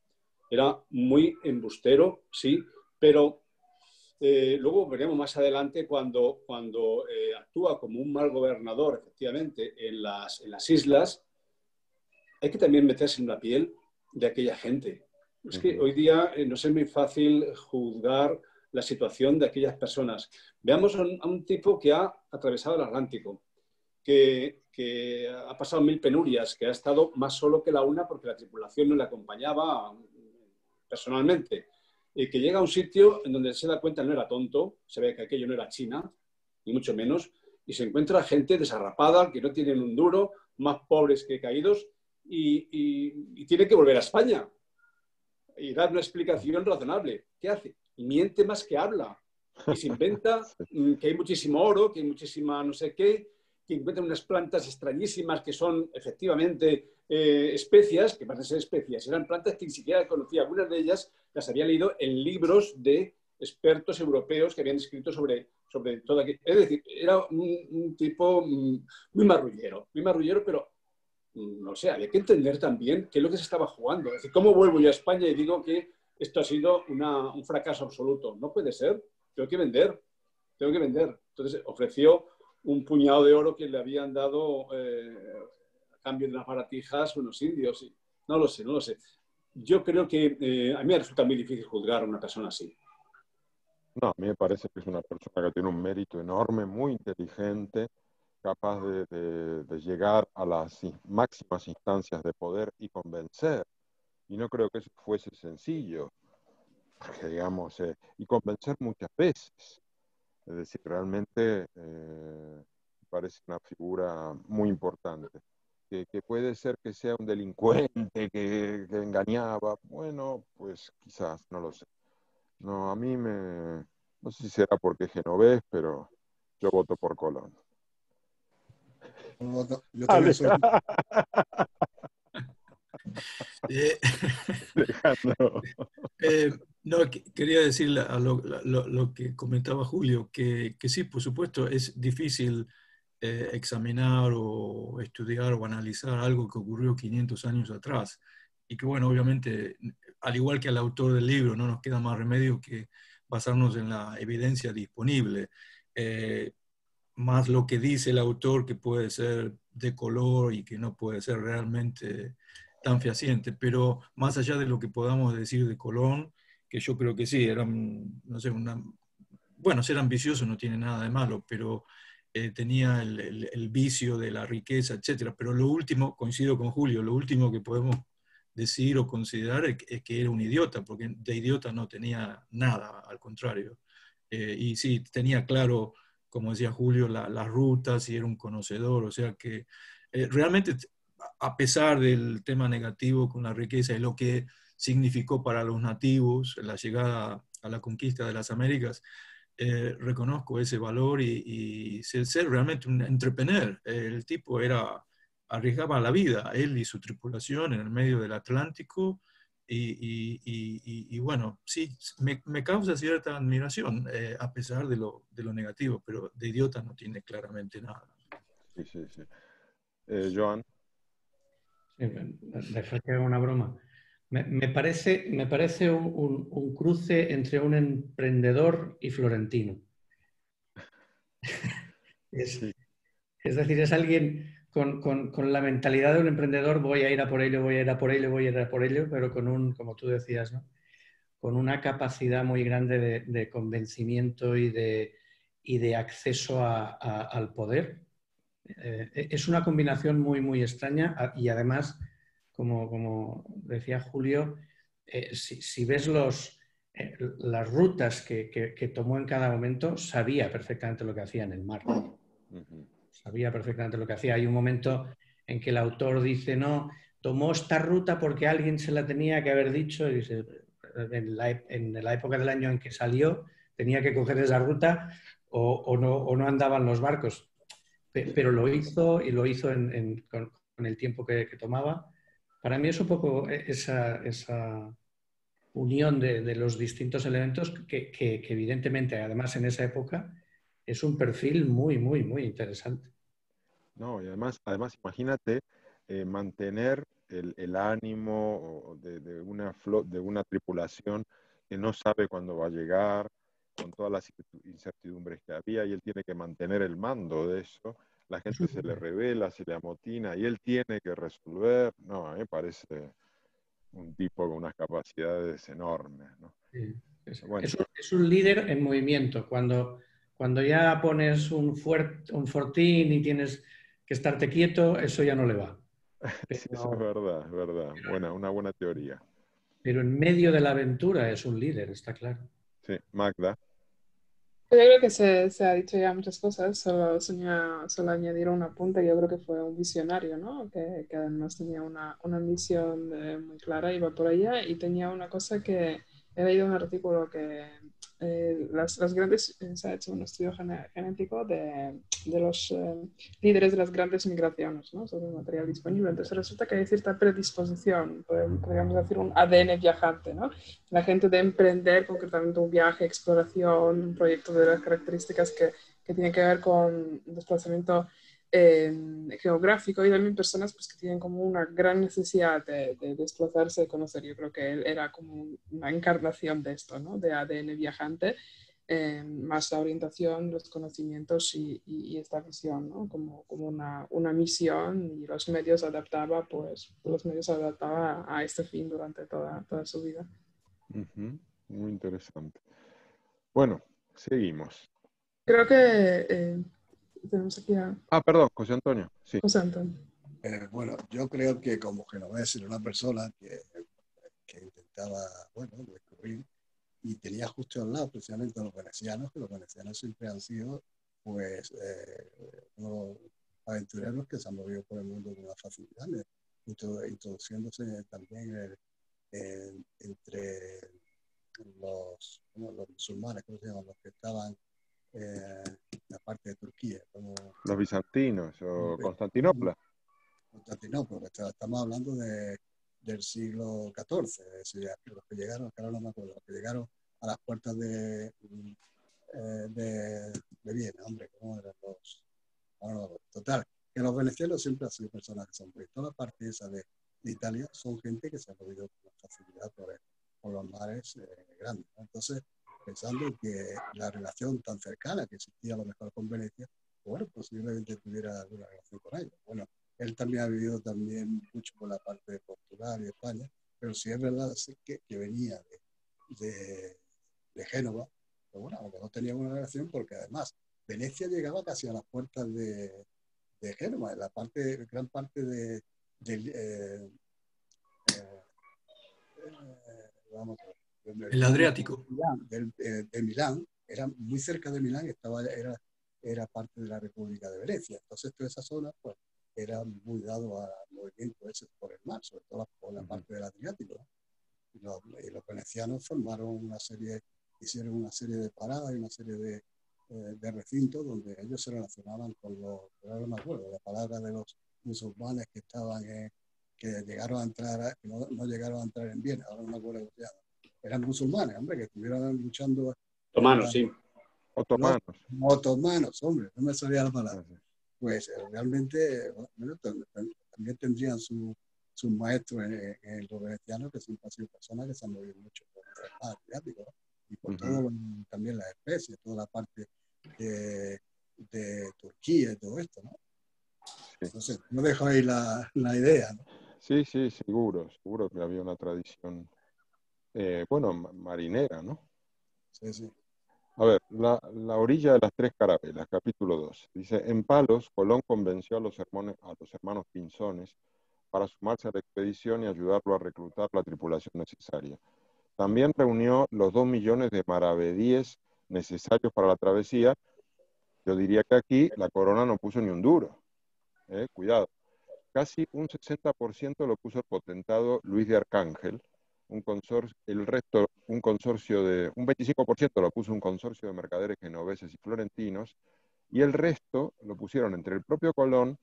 Era muy embustero, sí, pero luego veremos más adelante cuando actúa como un mal gobernador, efectivamente, en las islas, hay que también meterse en la piel de aquella gente. Es que hoy día nos es muy fácil juzgar la situación de aquellas personas. Veamos a un tipo que ha atravesado el Atlántico, que ha pasado 1000 penurias, que ha estado más solo que la una porque la tripulación no le acompañaba personalmente, y que llega a un sitio en donde se da cuenta no era tonto, se ve que aquello no era China, ni mucho menos, y se encuentra gente desarrapada, que no tienen un duro, más pobres que caídos, y tiene que volver a España y dar una explicación razonable. ¿Qué hace? Miente más que habla. Y se inventa que hay muchísimo oro, que hay muchísima no sé qué, que encuentran unas plantas extrañísimas que son efectivamente especias, que parecen ser especias. Eran plantas que ni siquiera conocía. Algunas de ellas las había leído en libros de expertos europeos que habían escrito sobre todo aquello. Es decir, era un tipo muy marrullero, pero no sé, había que entender también qué es lo que se estaba jugando. Es decir, ¿cómo vuelvo yo a España y digo que esto ha sido un fracaso absoluto? No puede ser, tengo que vender. Entonces ofreció un puñado de oro que le habían dado a cambio de unas baratijas unos indios. Y no lo sé. Yo creo que a mí me resulta muy difícil juzgar a una persona así. No, a mí me parece que es una persona que tiene un mérito enorme, muy inteligente, capaz de llegar a las máximas instancias de poder y convencer. Y no creo que eso fuese sencillo, porque, digamos, y convencer muchas veces. Es decir, realmente parece una figura muy importante. Que puede ser que sea un delincuente que engañaba. Bueno, pues quizás, no lo sé. No, a mí no sé si será porque es genovés, pero yo voto por Colón. Yo también soy. Alejandro. No, quería decir a lo que comentaba Julio, que sí, por supuesto, es difícil examinar o estudiar o analizar algo que ocurrió 500 años atrás. Y que, bueno, obviamente, al igual que al autor del libro, no nos queda más remedio que basarnos en la evidencia disponible. Más lo que dice el autor, que puede ser de color y que no puede ser realmente tan fehaciente, pero más allá de lo que podamos decir de Colón, que yo creo que sí, no sé, bueno, ser ambicioso no tiene nada de malo, pero tenía el vicio de la riqueza, etcétera. Pero lo último, coincido con Julio, lo último que podemos decir o considerar es que era un idiota, porque de idiota no tenía nada, al contrario. Y sí, tenía claro, como decía Julio, las rutas y era un conocedor, o sea que realmente, a pesar del tema negativo con la riqueza y lo que significó para los nativos la llegada a la conquista de las Américas, reconozco ese valor y ser realmente un entrepreneur. El tipo arriesgaba la vida, él y su tripulación en el medio del Atlántico, y bueno, sí, me causa cierta admiración, a pesar de lo negativo, pero de idiota no tiene claramente nada. Sí. Joan. Sí, dejar que haga una broma. Me parece un cruce entre un emprendedor y Florentino. Sí. Es decir, es alguien con la mentalidad de un emprendedor: voy a ir a por ello, pero como tú decías, ¿no? Con una capacidad muy grande de convencimiento y de acceso al poder. Es una combinación muy, muy extraña, y además, como decía Julio, si ves las rutas que tomó en cada momento, sabía perfectamente lo que hacía en el mar. Sabía perfectamente lo que hacía. Hay un momento en que el autor dice: no, tomó esta ruta porque alguien se la tenía que haber dicho, y dice, en la época del año en que salió tenía que coger esa ruta o no andaban los barcos. Pero lo hizo, y lo hizo con el tiempo que tomaba. Para mí es un poco esa unión de los distintos elementos que evidentemente, además, en esa época es un perfil muy, muy, muy interesante. No, y además imagínate mantener el ánimo de una tripulación que no sabe cuándo va a llegar, con todas las incertidumbres que había, y él tiene que mantener el mando de eso. La gente se le revela, se le amotina, y él tiene que resolver. No, a mí me parece un tipo con unas capacidades enormes, ¿no? Sí. Bueno, Es un líder en movimiento. Cuando ya pones un fortín y tienes que estarte quieto, eso ya no le va. sí, eso Pero, es verdad. Una buena teoría. pero en medio de la aventura es un líder, está claro. Sí, Magda. Yo creo que se ha dicho ya muchas cosas, solo añadir un apunte. Yo creo que fue un visionario, ¿no? Que además tenía una misión muy clara, iba por allá y tenía una cosa que he leído un artículo que las grandes, se ha hecho un estudio genético de los líderes de las grandes migraciones, ¿no? Sobre el material disponible. Entonces resulta que hay cierta predisposición, podríamos decir un ADN viajante, ¿no? La gente de emprender concretamente un viaje, exploración, un proyecto de las características que tienen que ver con desplazamiento geográfico, y también personas pues, que tienen como una gran necesidad de desplazarse, de conocer. Yo creo que él era como una encarnación de esto, ¿no? De ADN viajante, más la orientación, los conocimientos y esta visión, ¿no? Como una misión, y los medios adaptaba, a este fin durante toda su vida. Ujú, muy interesante. Bueno, seguimos. Creo que tenemos aquí a Perdón, José Antonio. Sí. José Antonio. Bueno, yo creo que como Genovés era una persona que intentaba, bueno, descubrir, y tenía justo al lado precisamente a los venecianos, que los venecianos siempre han sido, pues, unos aventureros que se han movido por el mundo con una facilidad, introduciéndose también entre los musulmanes, ¿cómo se llaman? Los que estaban en la parte de Turquía, como Los bizantinos o Constantinopla. Constantinopla, estamos hablando del siglo XIV, es decir, los que llegaron, que ahora no me acuerdo, los que llegaron a las puertas de Viena, hombre, ¿cómo eran los? Ahora no me acuerdo. Total, que los venecianos siempre han sido personas que son, toda la parte esa de Italia son gente que se ha movido con facilidad por los mares grandes, ¿no? Entonces, pensando que la relación tan cercana que existía a lo mejor con Venecia, bueno, posiblemente tuviera alguna relación con ellos. Bueno, él también ha vivido también mucho por la parte de Portugal y España, pero sí es verdad sí que venía de Génova, pero bueno, aunque no tenía una relación, porque además Venecia llegaba casi a las puertas de Génova, gran parte vamos a ver, El Adriático. de Milán, era muy cerca de Milán, era parte de la República de Venecia. Entonces, toda esa zona pues, era muy dado al movimiento ese por el mar, sobre todo por la parte del Adriático, ¿no? Y los venecianos hicieron una serie de paradas y una serie de recintos donde ellos se relacionaban con ahora no me acuerdo, la palabra de los musulmanes que estaban que llegaron a entrar, que no llegaron a entrar en Viena, ahora no me acuerdo cómo se llama. Eran musulmanes, hombre, que estuvieron luchando. Otomanos, sí. Otomanos. Otomanos, hombre, no me salía la palabra. Pues realmente bueno, también tendrían sus maestros en los venecianos, que siempre han sido personas que se han movido mucho por el mar Adriático, ¿no? Y por todo, también las especies, toda la parte de Turquía y todo esto, ¿no? Sí. Entonces, no dejo ahí la idea, ¿no? Sí, seguro que había una tradición, bueno, marinera, ¿no? Sí. A ver, la orilla de las tres carabelas, capítulo 2. Dice, en Palos, Colón convenció a los hermanos Pinzones para sumarse a la expedición y ayudarlo a reclutar la tripulación necesaria. También reunió los 2 millones de maravedíes necesarios para la travesía. Yo diría que aquí la corona no puso ni un duro. Cuidado. Casi un 60% lo puso el potentado Luis de Arcángel, un 25% lo puso un consorcio de mercaderes genoveses y florentinos, y el resto lo pusieron entre el propio Colón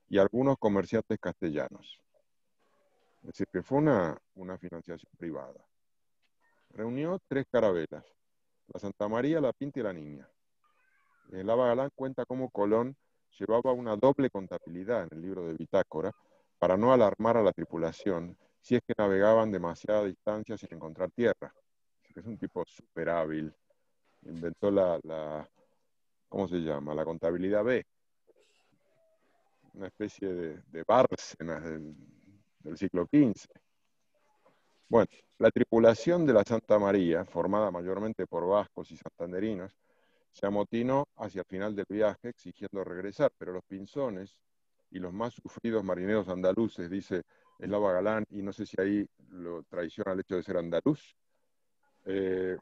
y algunos comerciantes castellanos. Es decir, que fue una financiación privada. Reunió 3 carabelas, la Santa María, la Pinta y la Niña. El Aba Galán cuenta cómo Colón llevaba una doble contabilidad en el libro de Bitácora para no alarmar a la tripulación si es que navegaban demasiada distancia sin encontrar tierra. Así que es un tipo súper hábil inventó ¿cómo se llama? La contabilidad B, una especie de Bárcenas del siglo XV. Bueno, la tripulación de la Santa María, formada mayormente por vascos y santanderinos, se amotinó hacia el final del viaje exigiendo regresar, pero los pinzones y los más sufridos marineros andaluces, dice Eslava Galán, y no sé si ahí lo traiciona el hecho de ser andaluz,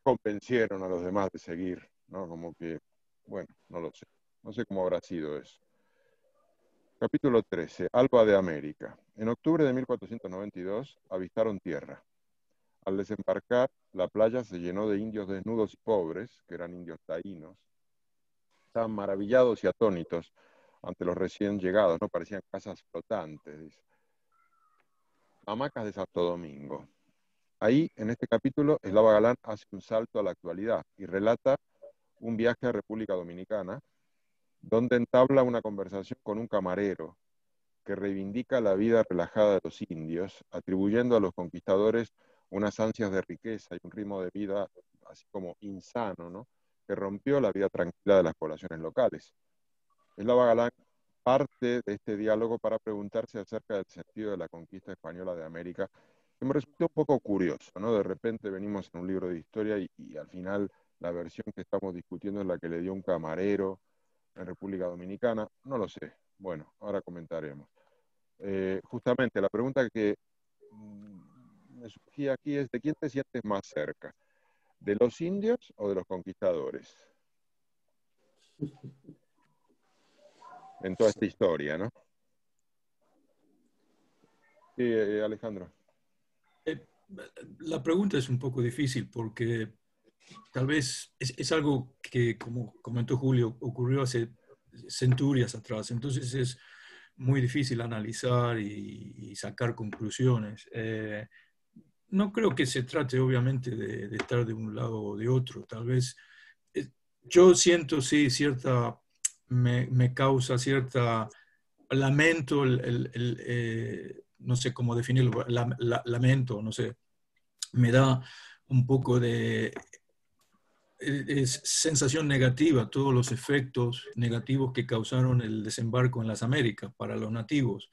convencieron a los demás de seguir, ¿no? Como que, bueno, no lo sé. No sé cómo habrá sido eso. Capítulo 13. Alba de América. En octubre de 1492 avistaron tierra. Al desembarcar, la playa se llenó de indios desnudos y pobres, que eran indios taínos. Estaban maravillados y atónitos ante los recién llegados, ¿no? Parecían casas flotantes, dice. Hamacas de Santo Domingo. Ahí, en este capítulo, Eslava Galán hace un salto a la actualidad y relata un viaje a República Dominicana, donde entabla una conversación con un camarero que reivindica la vida relajada de los indios, atribuyendo a los conquistadores unas ansias de riqueza y un ritmo de vida así como insano, ¿no? Que rompió la vida tranquila de las poblaciones locales. Eslava Galán parte de este diálogo para preguntarse acerca del sentido de la conquista española de América, que me resultó un poco curioso, ¿no? De repente venimos en un libro de historia y al final la versión que estamos discutiendo es la que le dio un camarero en República Dominicana. No lo sé. Bueno, ahora comentaremos. Justamente la pregunta que me surgía aquí es: ¿de quién te sientes más cerca? ¿De los indios o de los conquistadores? En toda esta historia, ¿no? Sí, Alejandro. La pregunta es un poco difícil porque tal vez es algo que, como comentó Julio, ocurrió hace centurias atrás, entonces es muy difícil analizar y sacar conclusiones. No creo que se trate obviamente de estar de un lado o de otro, tal vez yo siento sí me causa cierta lamento, no sé cómo definirlo, lamento, no sé, me da un poco de sensación negativa, todos los efectos negativos que causaron el desembarco en las Américas para los nativos,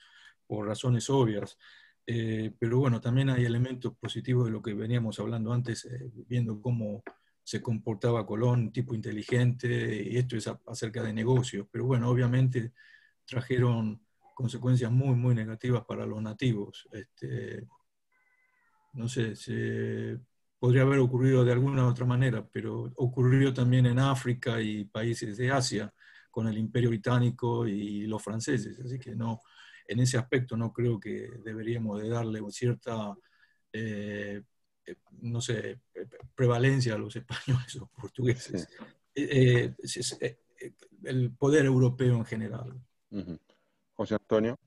por razones obvias. Pero bueno, también hay elementos positivos de lo que veníamos hablando antes, viendo cómo se comportaba Colón, un tipo inteligente, y esto es acerca de negocios. Pero bueno, obviamente trajeron consecuencias muy, muy negativas para los nativos. No sé, podría haber ocurrido de alguna otra manera, pero ocurrió también en África y países de Asia con el Imperio Británico y los franceses. Así que no, en ese aspecto no creo que deberíamos de darle cierta, no sé, prevalencia a los españoles o portugueses. Sí. El poder europeo en general. Uh-huh. José Antonio.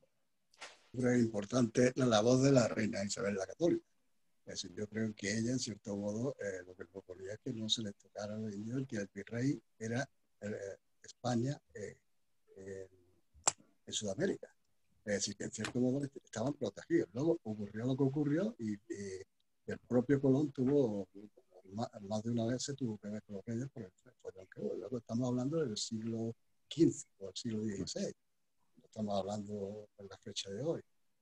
Es importante la voz de la reina Isabel la Católica. Es decir, yo creo que ella, en cierto modo, lo que proponía es que no se les tocara a los indios, que el virrey era España en Sudamérica. Es decir, que en cierto modo estaban protegidos. Luego ocurrió lo que ocurrió y el propio Colón tuvo, más de una vez se tuvo que ver con los reyes por el follón que hubo. Luego estamos hablando del siglo XV o el siglo XVI. No estamos hablando en la fecha de hoy.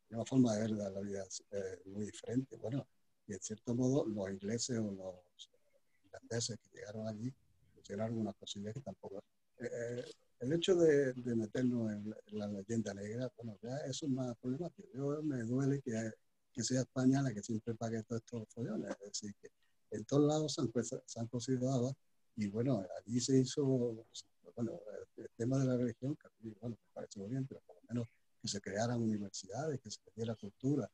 Es una forma de ver la vida muy diferente. Bueno, y en cierto modo los ingleses o los irlandeses que llegaron allí pusieron algunas posibilidades que tampoco... el hecho de meternos en la leyenda negra, bueno, ya eso es más problemático. Yo me duele que sea España la que siempre pague todos estos follones. Es decir, que en todos lados se han considerado, y bueno, allí se hizo, bueno, el tema de la religión, que a mí, bueno, me parece muy bien, pero por lo menos que se crearan universidades, que se diera cultura.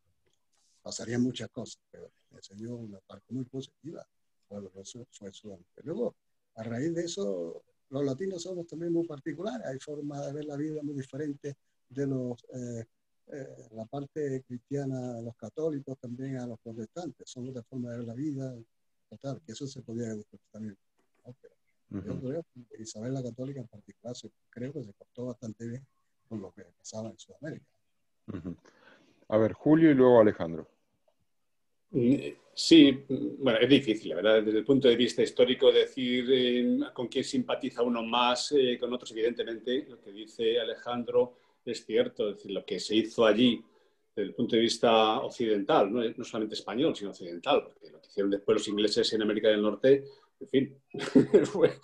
Pasarían muchas cosas, pero me enseñó una parte muy positiva. Bueno, eso fue Sudamérica. Luego, a raíz de eso, los latinos somos también muy particulares. Hay formas de ver la vida muy diferentes de la parte cristiana de los católicos también a los protestantes. Son otra forma de ver la vida. Total, que eso se podía discutir también. ¿No? Pero yo creo que Isabel la Católica en particular creo que se portó bastante bien con lo que pasaba en Sudamérica. A ver, Julio y luego Alejandro. Sí, bueno, es difícil, la verdad, desde el punto de vista histórico, decir con quién simpatiza uno más, con otros, evidentemente, lo que dice Alejandro es cierto, es decir, lo que se hizo allí desde el punto de vista occidental, no solamente español, sino occidental, porque lo que hicieron después los ingleses en América del Norte, en fin, fue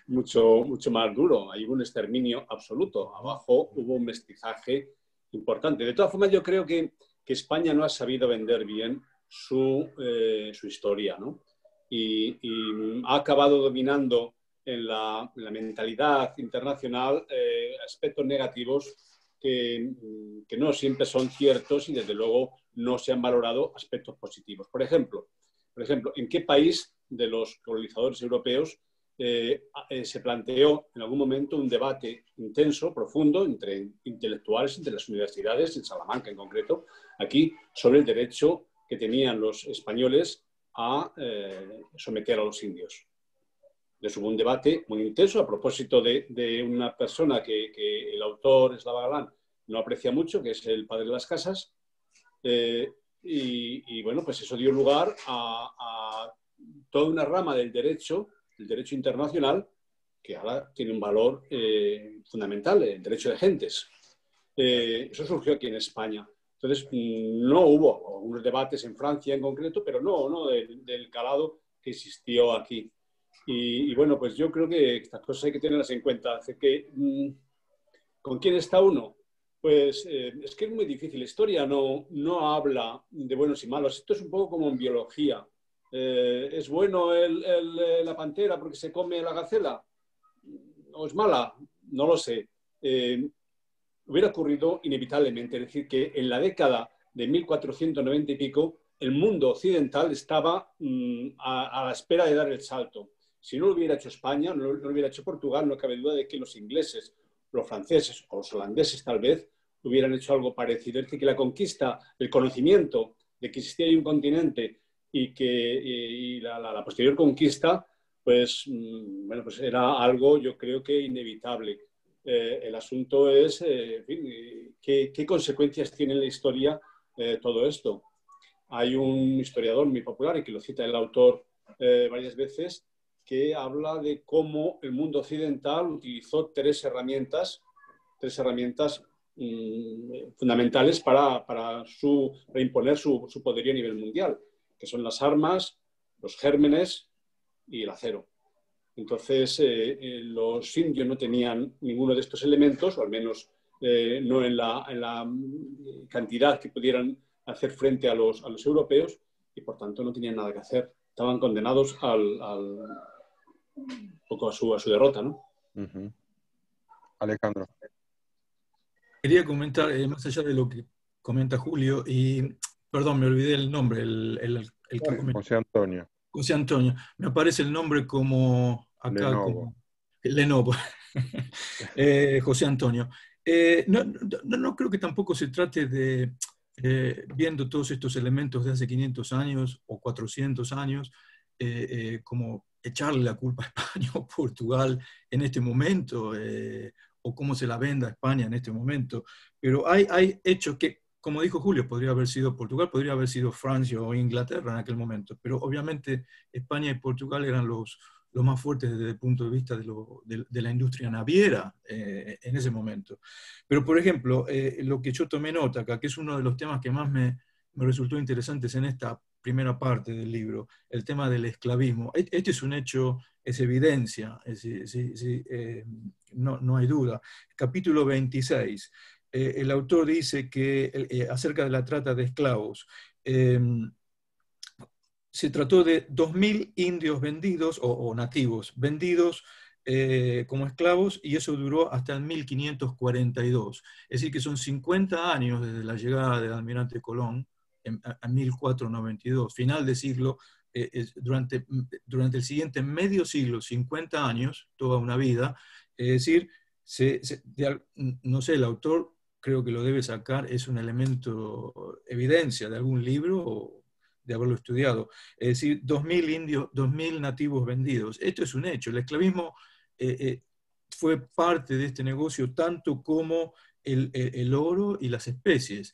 mucho más duro. Ahí hubo un exterminio absoluto. Abajo hubo un mestizaje importante. De todas formas, yo creo que España no ha sabido vender bien su historia, ¿no? Y ha acabado dominando en la mentalidad internacional aspectos negativos que no siempre son ciertos y desde luego no se han valorado aspectos positivos. Por ejemplo, ¿en qué país de los colonizadores europeos se planteó en algún momento un debate intenso, profundo, entre intelectuales, entre las universidades, en Salamanca en concreto, aquí, sobre el derecho que tenían los españoles a someter a los indios? Hubo un debate muy intenso a propósito de una persona que el autor Slava Galán no aprecia mucho, que es el padre de las casas, y bueno, pues eso dio lugar a toda una rama del derecho internacional, que ahora tiene un valor fundamental, el derecho de gentes. Eso surgió aquí en España. Entonces, no hubo unos debates en Francia en concreto, pero no del calado que existió aquí. Y bueno, pues yo creo que estas cosas hay que tenerlas en cuenta. Así que, ¿con quién está uno? Pues es que es muy difícil. La historia no habla de buenos y malos. Esto es un poco como en biología. ¿Es bueno la pantera porque se come la gacela? ¿O es mala? No lo sé. Hubiera ocurrido inevitablemente. Es decir, que en la década de 1490 y pico, el mundo occidental estaba a la espera de dar el salto. Si no lo hubiera hecho España, no lo hubiera hecho Portugal, no cabe duda de que los ingleses, los franceses o los holandeses tal vez hubieran hecho algo parecido. Es decir, que la conquista, el conocimiento de que existía ahí un continente y la posterior conquista, pues, bueno, pues era algo, yo creo que inevitable. El asunto es, en fin, ¿qué consecuencias tiene en la historia todo esto? Hay un historiador muy popular, y que lo cita el autor varias veces, que habla de cómo el mundo occidental utilizó tres herramientas fundamentales para imponer su poderío a nivel mundial, que son las armas, los gérmenes y el acero. Entonces, los indios no tenían ninguno de estos elementos, o al menos no en la cantidad que pudieran hacer frente a los europeos, y por tanto no tenían nada que hacer. Estaban condenados un poco a su derrota, ¿no? Uh-huh. Alejandro. Quería comentar, más allá de lo que comenta Julio, y perdón, me olvidé el nombre, el que comenta. José Antonio. José Antonio. Me aparece el nombre como acá. Lenovo. Lenovo. José Antonio. No creo que tampoco se trate de, viendo todos estos elementos de hace 500 años o 400 años, como echarle la culpa a España o Portugal en este momento, o cómo se la venda a España en este momento. Pero hay hechos que, como dijo Julio, podría haber sido Portugal, podría haber sido Francia o Inglaterra en aquel momento, pero obviamente España y Portugal eran los más fuertes desde el punto de vista de la industria naviera en ese momento. Pero, por ejemplo, lo que yo tomé nota acá, que es uno de los temas que más me resultó interesantes en esta primera parte del libro, el tema del esclavismo. Este es un hecho, es evidencia, no hay duda. Capítulo 26. El autor dice que acerca de la trata de esclavos, se trató de 2.000 indios vendidos, o nativos, vendidos como esclavos, y eso duró hasta el 1542. Es decir, que son 50 años desde la llegada del almirante Colón, a 1492, final de siglo, durante el siguiente medio siglo, 50 años, toda una vida. Es decir, no sé, el autor creo que lo debe sacar, es un elemento, evidencia de algún libro o de haberlo estudiado. Es decir, 2.000 indios, 2.000 nativos vendidos. Esto es un hecho. El esclavismo fue parte de este negocio, tanto como el oro y las especies.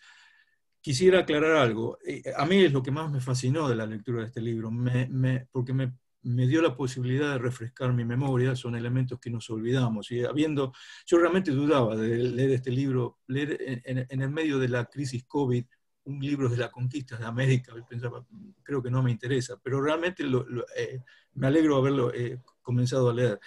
quisiera aclarar algo. A mí es lo que más me fascinó de la lectura de este libro, porque me dio la posibilidad de refrescar mi memoria, son elementos que nos olvidamos. Y yo realmente dudaba de leer este libro, leer en el medio de la crisis COVID, un libro de la conquista de América. Yo pensaba, creo que no me interesa, pero realmente me alegro de haberlo comenzado a leer.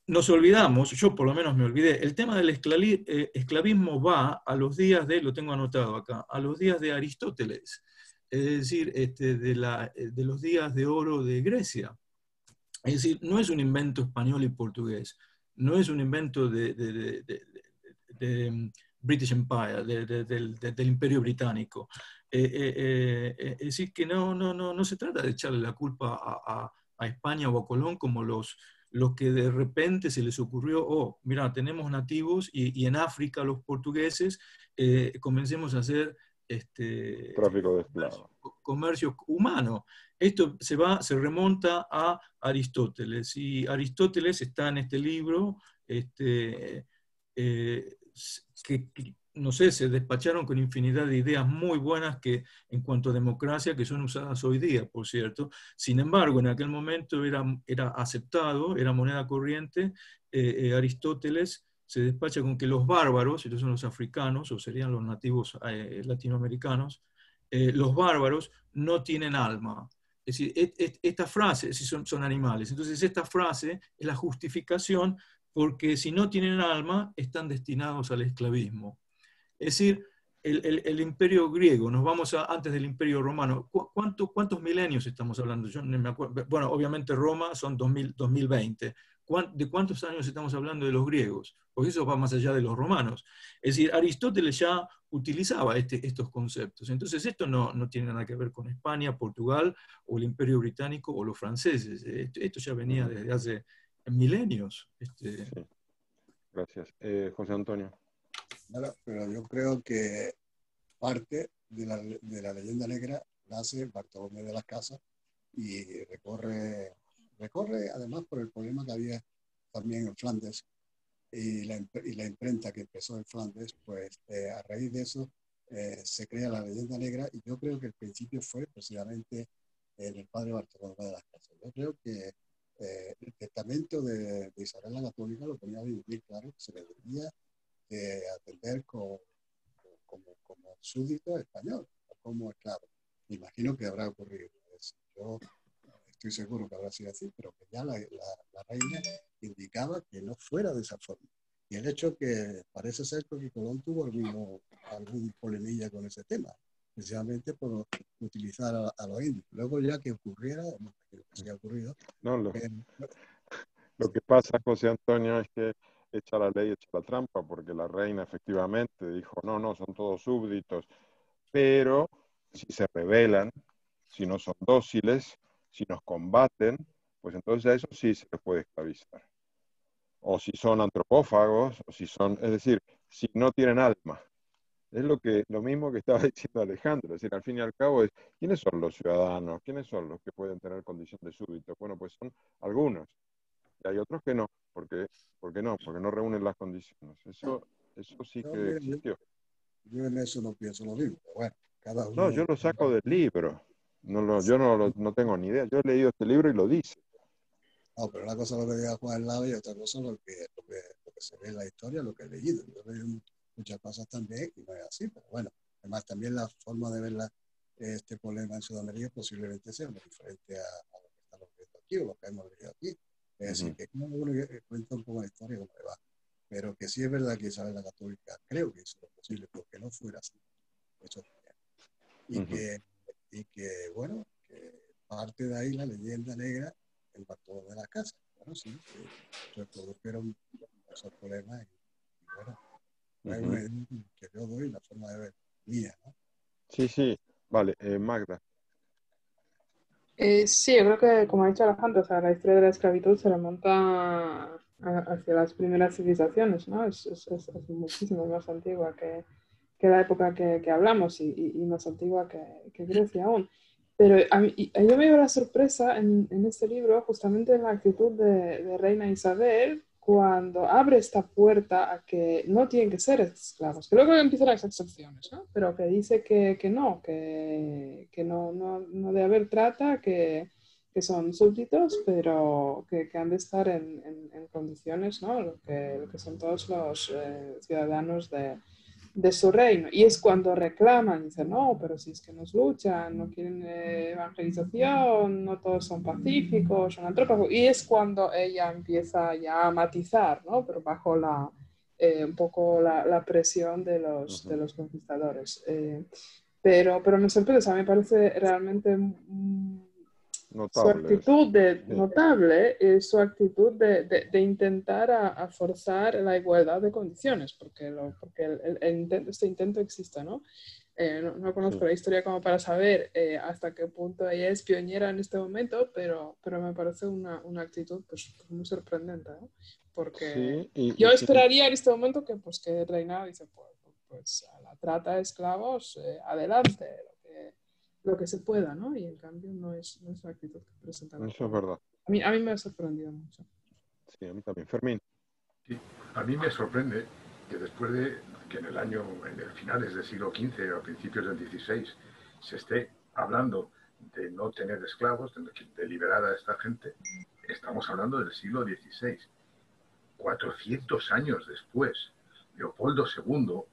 Nos olvidamos, yo por lo menos me olvidé, el tema del esclavismo va a los días lo tengo anotado acá, a los días de Aristóteles, es decir, de los días de oro de Grecia. Es decir, no es un invento español y portugués, no es un invento de British Empire, del Imperio Británico. Es decir, que no se trata de echarle la culpa a España o a Colón como los que de repente se les ocurrió, mira, tenemos nativos y en África los portugueses comencemos a hacer Tráfico de esclavos. Comercio humano. Esto se remonta a Aristóteles, y Aristóteles está en este libro, no sé, se despacharon con infinidad de ideas muy buenas en cuanto a democracia, que son usadas hoy día, por cierto. Sin embargo, en aquel momento era aceptado, era moneda corriente. Aristóteles se despacha con que los bárbaros, estos son los africanos, o serían los nativos latinoamericanos, los bárbaros no tienen alma. Es decir, esta frase, son animales, entonces esta frase es la justificación, porque si no tienen alma, están destinados al esclavismo. Es decir, el imperio griego, nos vamos antes del imperio romano, ¿cuántos milenios estamos hablando? Yo no me acuerdo. Bueno, obviamente Roma son 2020. ¿De cuántos años estamos hablando de los griegos? Porque eso va más allá de los romanos. Es decir, Aristóteles ya utilizaba estos conceptos. Entonces esto no tiene nada que ver con España, Portugal, o el imperio británico, o los franceses. Esto ya venía desde hace milenios. Sí. Gracias. José Antonio. Claro, pero yo creo que parte de la leyenda negra nace Bartolomé de las Casas y recorre además por el problema que había también en Flandes y la imprenta que empezó en Flandes, pues a raíz de eso se crea la leyenda negra, y yo creo que el principio fue precisamente en el padre Bartolomé de las Casas. Yo creo que el testamento de Isabel la Católica lo tenía bien claro, que se le debía atender como súbdito español, como esclavo. Me imagino que habrá ocurrido. Yo estoy seguro que habrá sido así, pero que ya la reina indicaba que no fuera de esa forma. Y el hecho que parece ser que Colón tuvo algún problemilla con ese tema, precisamente por utilizar a los indios. Luego ya que ocurriera, no creo que se haya ocurrido. No, lo que pasa, José Antonio, es que echa la ley, echa la trampa, porque la reina efectivamente dijo, no, son todos súbditos, pero si se rebelan, si no son dóciles, si nos combaten, pues entonces a eso sí se les puede esclavizar. O si son antropófagos, o si son, es decir, si no tienen alma. Es lo mismo que estaba diciendo Alejandro, es decir, al fin y al cabo ¿quiénes son los ciudadanos? ¿Quiénes son los que pueden tener condición de súbdito? Bueno, pues son algunos. Y hay otros que no. ¿Por qué no? Porque no reúnen las condiciones. Eso sí que existió. Yo en eso no pienso lo mismo. Bueno, cada uno... No, yo lo saco del libro. Yo no tengo ni idea. Yo he leído este libro y lo dice. No, pero una cosa es lo que diga Juan Lava y otra cosa lo que se ve en la historia, lo que he leído. Yo he leído muchas cosas también y no es así, pero bueno, además también la forma de ver este problema en Sudamérica posiblemente sea muy diferente a lo que estamos viendo aquí o lo que hemos leído aquí. Es decir, que uno cuenta un poco la historia como le va. Pero que sí es verdad que Isabel la Católica creo que hizo lo posible porque no fuera así. Eso también. Y que, bueno, que parte de ahí la leyenda negra en Bartolomé de las Casas. Bueno, sí, que se produjeron esos problemas y bueno, hay una que yo doy la forma de ver mía, ¿no? Sí, vale. Magda. Sí, yo creo que, como ha dicho Alejandro, o sea, la historia de la esclavitud se remonta hacia las primeras civilizaciones, ¿no? Es muchísimo más antigua que la época que hablamos y más antigua que Grecia aún. Pero yo me dio la sorpresa en este libro justamente en la actitud de Reina Isabel cuando abre esta puerta a que no tienen que ser esclavos, que luego empiezan las excepciones, ¿no? Pero que dice que no, no debe haber trata, que son súbditos, pero que han de estar en condiciones, ¿no? Lo que son todos los ciudadanos de su reino. Y es cuando reclaman, dicen, no, pero si es que nos luchan, no quieren evangelización, no todos son pacíficos, son antrópagos. Y es cuando ella empieza ya a matizar, ¿no? Pero bajo un poco la presión de los conquistadores. Pero me sorprende, o sea, me parece realmente su Notables. actitud Sí. notable es su actitud de intentar a forzar la igualdad de condiciones, porque este intento existe, ¿no? No conozco Sí. la historia como para saber hasta qué punto ella es pionera en este momento, pero me parece una actitud pues, muy sorprendente, ¿no? Porque Sí, yo sí, esperaría en este momento que, pues, que el reinado dice, pues a la trata de esclavos, adelante, lo que se pueda, ¿no? Y en cambio no es la actitud que presenta la eso es actual. verdad. A mí me ha sorprendido mucho. Sí, a mí también. Fermín. Sí, a mí me sorprende que después de que en el finales del siglo XV o principios del XVI, se esté hablando de no tener esclavos, de liberar a esta gente, estamos hablando del siglo XVI. 400 años después, Leopoldo II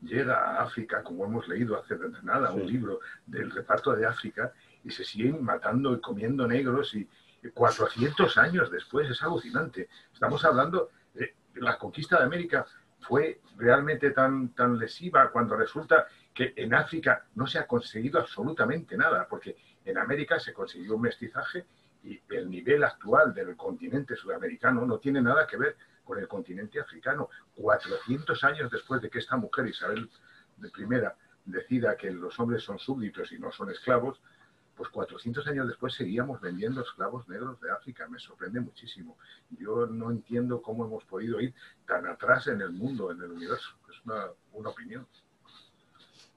llega a África, como hemos leído hace nada, Sí. un libro del reparto de África, y se siguen matando y comiendo negros, y 400 años después, es alucinante. Estamos hablando de la conquista de América fue realmente tan lesiva cuando resulta que en África no se ha conseguido absolutamente nada, porque en América se consiguió un mestizaje y el nivel actual del continente sudamericano no tiene nada que ver con el continente africano. 400 años después de que esta mujer, Isabel I, decida que los hombres son súbditos y no son esclavos, pues 400 años después seguíamos vendiendo esclavos negros de África. Me sorprende muchísimo. Yo no entiendo cómo hemos podido ir tan atrás en el mundo, en el universo. Es una opinión.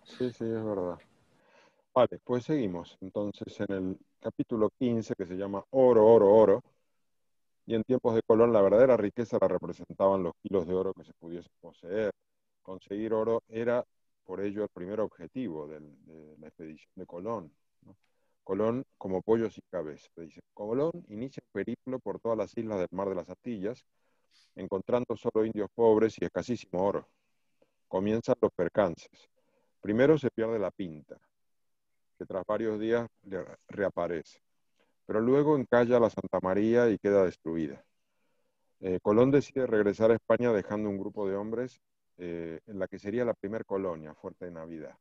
Sí, sí, es verdad. Vale, pues seguimos. Entonces, en el capítulo 15, que se llama Oro, Oro, Oro, y en tiempos de Colón la verdadera riqueza la representaban los kilos de oro que se pudiese poseer. Conseguir oro era, por ello, el primer objetivo de la expedición de Colón, ¿no? Colón como pollo sin cabeza. Dice, Colón inicia un periplo por todas las islas del Mar de las Antillas, encontrando solo indios pobres y escasísimo oro. Comienzan los percances. Primero se pierde la Pinta, que tras varios días reaparece. Pero luego encalla la Santa María y queda destruida. Colón decide regresar a España dejando un grupo de hombres en la que sería la primer colonia, Fuerte de Navidad.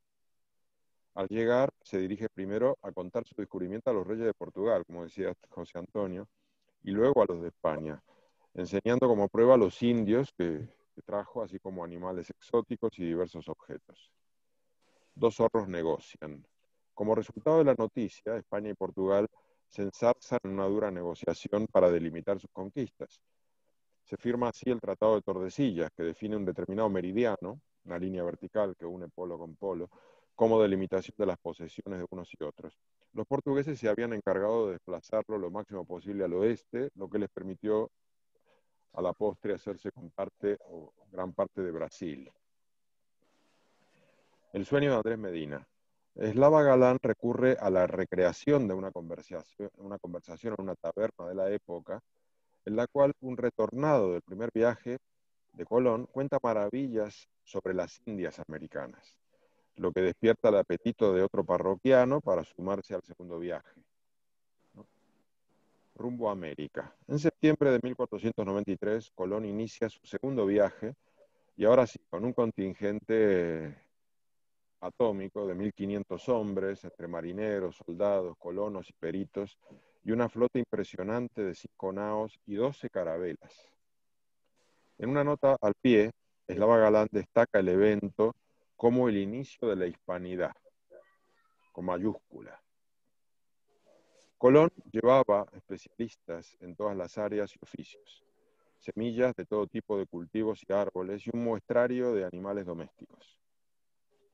Al llegar, se dirige primero a contar su descubrimiento a los reyes de Portugal, como decía José Antonio, y luego a los de España, enseñando como prueba a los indios que trajo, así como animales exóticos y diversos objetos. Dos zorros negocian. Como resultado de la noticia, España y Portugal se ensarzan en una dura negociación para delimitar sus conquistas. Se firma así el Tratado de Tordesillas, que define un determinado meridiano, una línea vertical que une polo con polo, como delimitación de las posesiones de unos y otros. Los portugueses se habían encargado de desplazarlo lo máximo posible al oeste, lo que les permitió a la postre hacerse con parte o gran parte de Brasil. El sueño de Andrés Medina. Eslava Galán recurre a la recreación de una conversación en una taberna de la época, en la cual un retornado del primer viaje de Colón cuenta maravillas sobre las Indias americanas, lo que despierta el apetito de otro parroquiano para sumarse al segundo viaje, ¿no? Rumbo a América. En septiembre de 1493, Colón inicia su segundo viaje, y ahora sí, con un contingente atómico de 1.500 hombres, entre marineros, soldados, colonos y peritos, y una flota impresionante de 5 naos y 12 carabelas. En una nota al pie, Eslava Galán destaca el evento como el inicio de la hispanidad, con mayúscula. Colón llevaba especialistas en todas las áreas y oficios, semillas de todo tipo de cultivos y árboles y un muestrario de animales domésticos.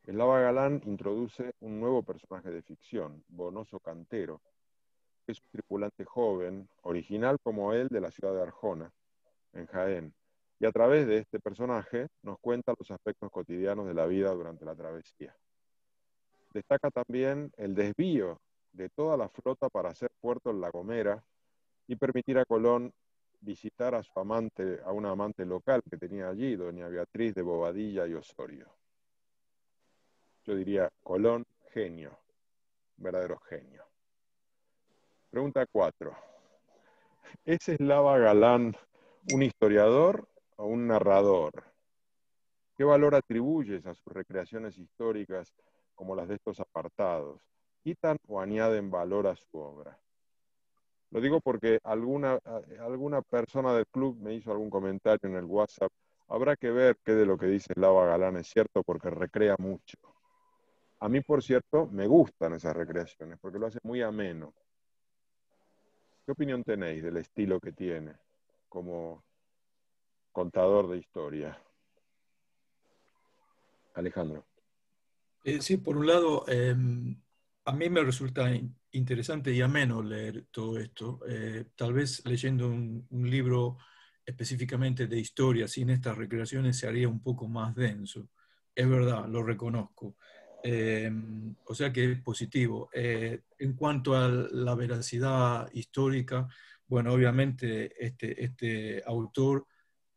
Eslava Galán introduce un nuevo personaje de ficción, Bonoso Cantero, que es un tripulante joven, original como él de la ciudad de Arjona, en Jaén. Y a través de este personaje nos cuenta los aspectos cotidianos de la vida durante la travesía. Destaca también el desvío de toda la flota para hacer puerto en La Gomera y permitir a Colón visitar a su amante, a una amante local que tenía allí, doña Beatriz de Bobadilla y Osorio. Yo diría Colón, genio, verdadero genio. Pregunta 4. ¿Es Slava Galán un historiador o un narrador? ¿Qué valor atribuyes a sus recreaciones históricas como las de estos apartados? ¿Quitan o añaden valor a su obra? Lo digo porque alguna persona del club me hizo algún comentario en el WhatsApp. Habrá que ver qué de lo que dice Slava Galán es cierto porque recrea mucho. A mí, por cierto, me gustan esas recreaciones porque lo hace muy ameno. ¿Qué opinión tenéis del estilo que tiene como contador de historia? Alejandro. Sí, por un lado, a mí me resulta interesante y ameno leer todo esto. Tal vez leyendo un libro específicamente de historia, sin estas recreaciones, se haría un poco más denso. Es verdad, lo reconozco. O sea que es positivo. En cuanto a la veracidad histórica, bueno, obviamente este autor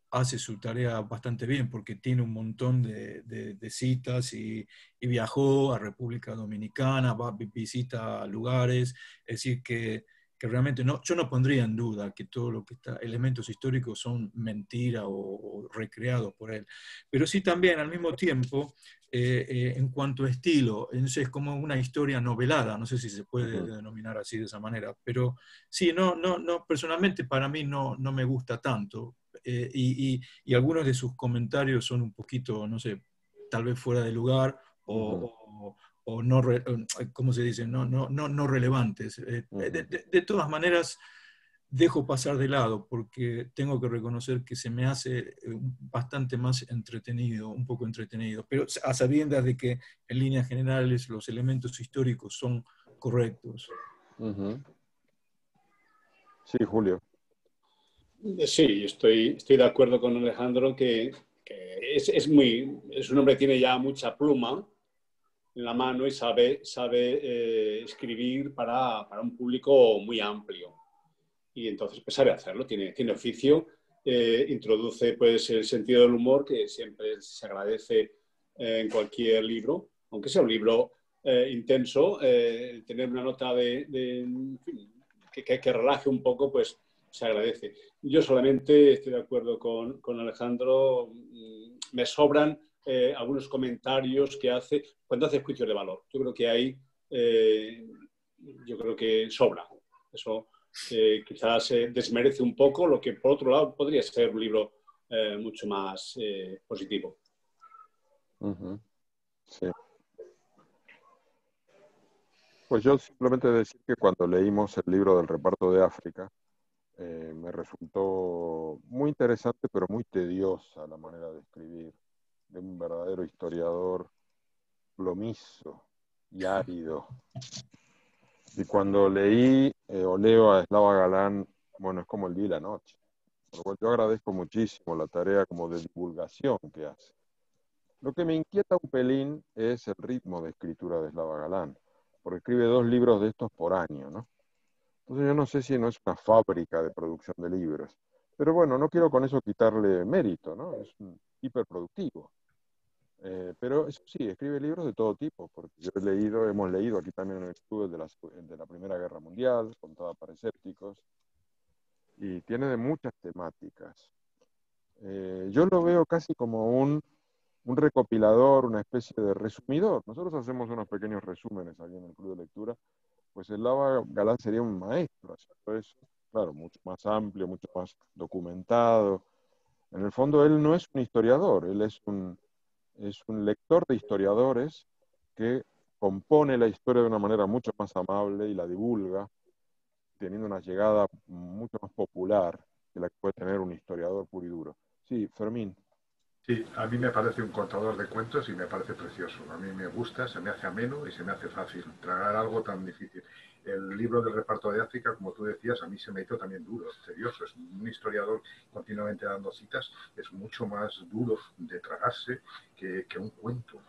hace su tarea bastante bien porque tiene un montón de citas y viajó a República Dominicana, visita lugares, es decir, que realmente no, yo no pondría en duda que todo lo que está, elementos históricos son mentira o recreados por él, pero sí también al mismo tiempo, en cuanto a estilo, es como una historia novelada, no sé si se puede denominar así de esa manera, pero sí, personalmente para mí no me gusta tanto. Y algunos de sus comentarios son un poquito, no sé, tal vez fuera de lugar o no, ¿cómo se dice? No relevantes. De todas maneras, dejo pasar de lado porque tengo que reconocer que se me hace bastante más entretenido, un poco entretenido, pero a sabiendas de que en líneas generales los elementos históricos son correctos. Sí, Julio. Sí, estoy de acuerdo con Alejandro que es un hombre que tiene ya mucha pluma en la mano y sabe escribir para un público muy amplio. Y entonces pues sabe hacerlo, tiene oficio, introduce pues el sentido del humor que siempre se agradece en cualquier libro, aunque sea un libro intenso, tener una nota en fin, que relaje un poco, pues se agradece. Yo solamente estoy de acuerdo con Alejandro, me sobran algunos comentarios que hace cuando hace juicios de valor. Yo creo que ahí, yo creo que sobra. Eso quizás desmerece un poco lo que, por otro lado, podría ser un libro mucho más positivo. Sí. Pues yo simplemente decir que cuando leímos el libro del reparto de África, me resultó muy interesante, pero muy tediosa la manera de escribir de un verdadero historiador plomizo y árido. Y cuando leí o leo a Slava Galán, bueno, es como el día y la noche. Por lo cual yo agradezco muchísimo la tarea como de divulgación que hace. Lo que me inquieta un pelín es el ritmo de escritura de Slava Galán, porque escribe 2 libros de estos por año, ¿no? Entonces yo no sé si no es una fábrica de producción de libros. Pero bueno, no quiero con eso quitarle mérito, ¿no? Es un hiperproductivo. Pero eso sí, escribe libros de todo tipo, porque hemos leído aquí también un estudio de la Primera Guerra Mundial, contada para escépticos, y tiene de muchas temáticas. Yo lo veo casi como un recopilador, una especie de resumidor. Nosotros hacemos unos pequeños resúmenes aquí en el Club de Lectura, pues el Slava Galán sería un maestro haciendo eso, claro, mucho más amplio, mucho más documentado. En el fondo él no es un historiador, él es un lector de historiadores que compone la historia de una manera mucho más amable y la divulga, teniendo una llegada mucho más popular que la que puede tener un historiador puro y duro. Sí, Fermín. Sí, a mí me parece un contador de cuentos y me parece precioso. A mí me gusta, se me hace ameno y se me hace fácil tragar algo tan difícil. el libro del reparto de África, como tú decías, a mí se me hizo también duro, tedioso. Es un historiador continuamente dando citas, es mucho más duro de tragarse que un cuento.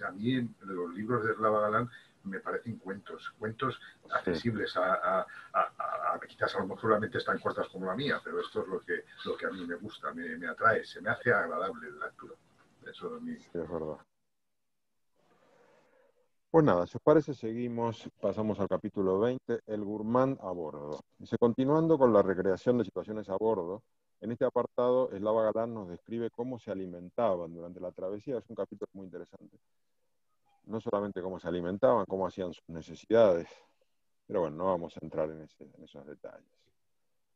A mí los libros de Slava Galán me parecen cuentos accesibles quizás a lo mejor solamente están cortas como la mía, pero esto es lo que a mí me gusta, me atrae, se me hace agradable la lectura. Eso es Sí, es verdad. Pues nada, si os parece, pasamos al capítulo 20, el gourmand a bordo. Dice, continuando con la recreación de situaciones a bordo, en este apartado, Slava Galán nos describe cómo se alimentaban durante la travesía. Es un capítulo muy interesante. No solamente cómo se alimentaban, cómo hacían sus necesidades. Pero bueno, no vamos a entrar en esos detalles.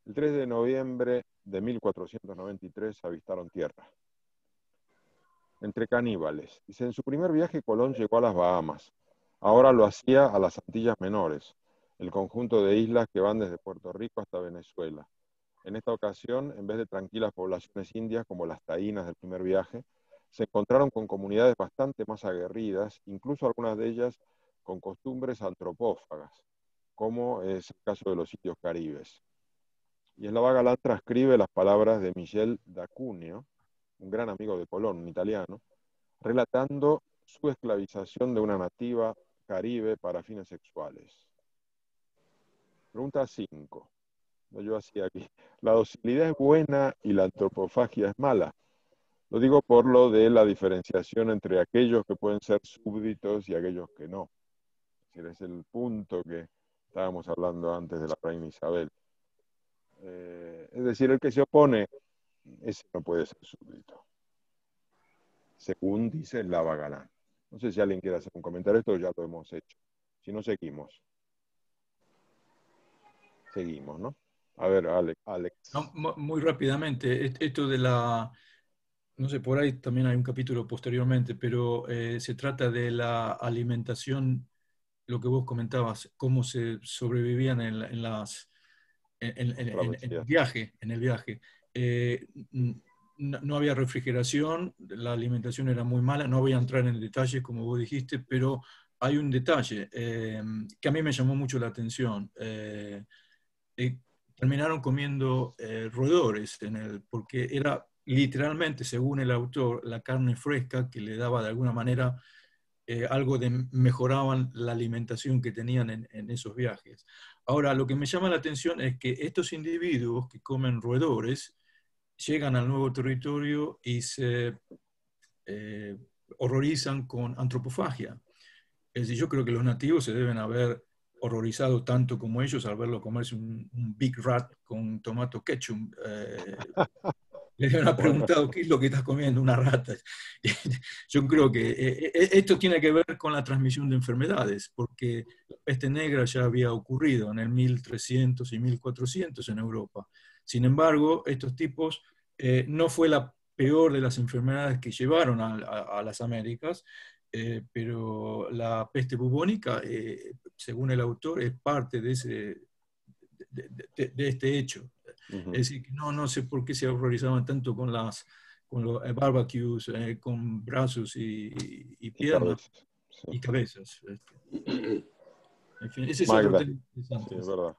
El 3 de noviembre de 1493 avistaron tierra. Entre caníbales. Dice, en su primer viaje Colón llegó a las Bahamas. Ahora lo hacía a las Antillas Menores, el conjunto de islas que van desde Puerto Rico hasta Venezuela. En esta ocasión, en vez de tranquilas poblaciones indias como las taínas del primer viaje, se encontraron con comunidades bastante más aguerridas, incluso algunas de ellas con costumbres antropófagas, como es el caso de los indios caribes. Y Slava Galán transcribe las palabras de Michel d'Acuneo, un gran amigo de Colón, un italiano, relatando su esclavización de una nativa caribe para fines sexuales. Pregunta 5. Yo hacía aquí. ¿La docilidad es buena y la antropofagia es mala? Lo digo por lo de la diferenciación entre aquellos que pueden ser súbditos y aquellos que no. Es decir, es el punto que estábamos hablando antes de la reina Isabel. Es decir, el que se opone, ese no puede ser súbdito, según dice Slava Galán. No sé si alguien quiere hacer un comentario, esto ya lo hemos hecho. Si no, seguimos. Seguimos, ¿no? A ver, Alex. No, muy rápidamente, esto de la, no sé, por ahí también hay un capítulo posteriormente, pero se trata de la alimentación, lo que vos comentabas, cómo se sobrevivían en el viaje, no había refrigeración, la alimentación era muy mala, no voy a entrar en detalles como vos dijiste, pero hay un detalle que a mí me llamó mucho la atención. Terminaron comiendo roedores, porque era literalmente, según el autor, la carne fresca que le daba de alguna manera algo de mejoraban la alimentación que tenían en esos viajes. Ahora, lo que me llama la atención es que estos individuos que comen roedores llegan al nuevo territorio y se horrorizan con antropofagia. Es decir, yo creo que los nativos se deben haber horrorizado tanto como ellos al verlo comerse un Big Rat con tomato ketchup. Le habían preguntado, ¿qué es lo que estás comiendo? Una rata. Yo creo que esto tiene que ver con la transmisión de enfermedades, porque la peste negra ya había ocurrido en el 1300 y 1400 en Europa. Sin embargo, estos tipos no fue la peor de las enfermedades que llevaron a las Américas, pero la peste bubónica, según el autor, es parte de este hecho. Es decir, que no sé por qué se horrorizaban tanto con los barbecues, con brazos y piernas cabezas, sí. y cabezas. En fin, ese es Magda. otro tema interesante. Sí, es verdad.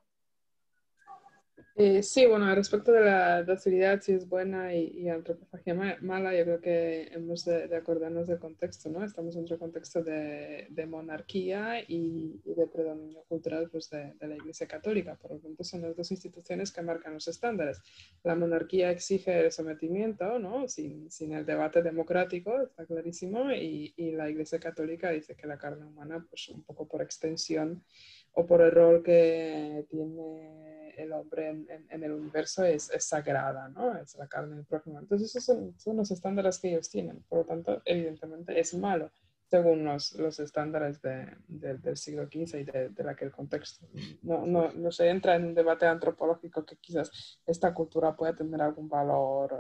Sí, bueno, respecto de la docilidad, si es buena y antropofagia mala, yo creo que hemos de acordarnos del contexto, ¿no? Estamos en otro contexto de monarquía y de predominio cultural pues, de la Iglesia Católica. Por lo tanto, son las dos instituciones que marcan los estándares. La monarquía exige el sometimiento, ¿no? Sin el debate democrático, está clarísimo, y la Iglesia Católica dice que la carne humana, pues un poco por extensión o por el rol que tiene el hombre en el universo es sagrada, ¿no? Es la carne del prójimo. Entonces esos son los estándares que ellos tienen. Por lo tanto, evidentemente es malo según los estándares del siglo XV y de aquel contexto. No se entra en un debate antropológico que quizás esta cultura pueda tener algún valor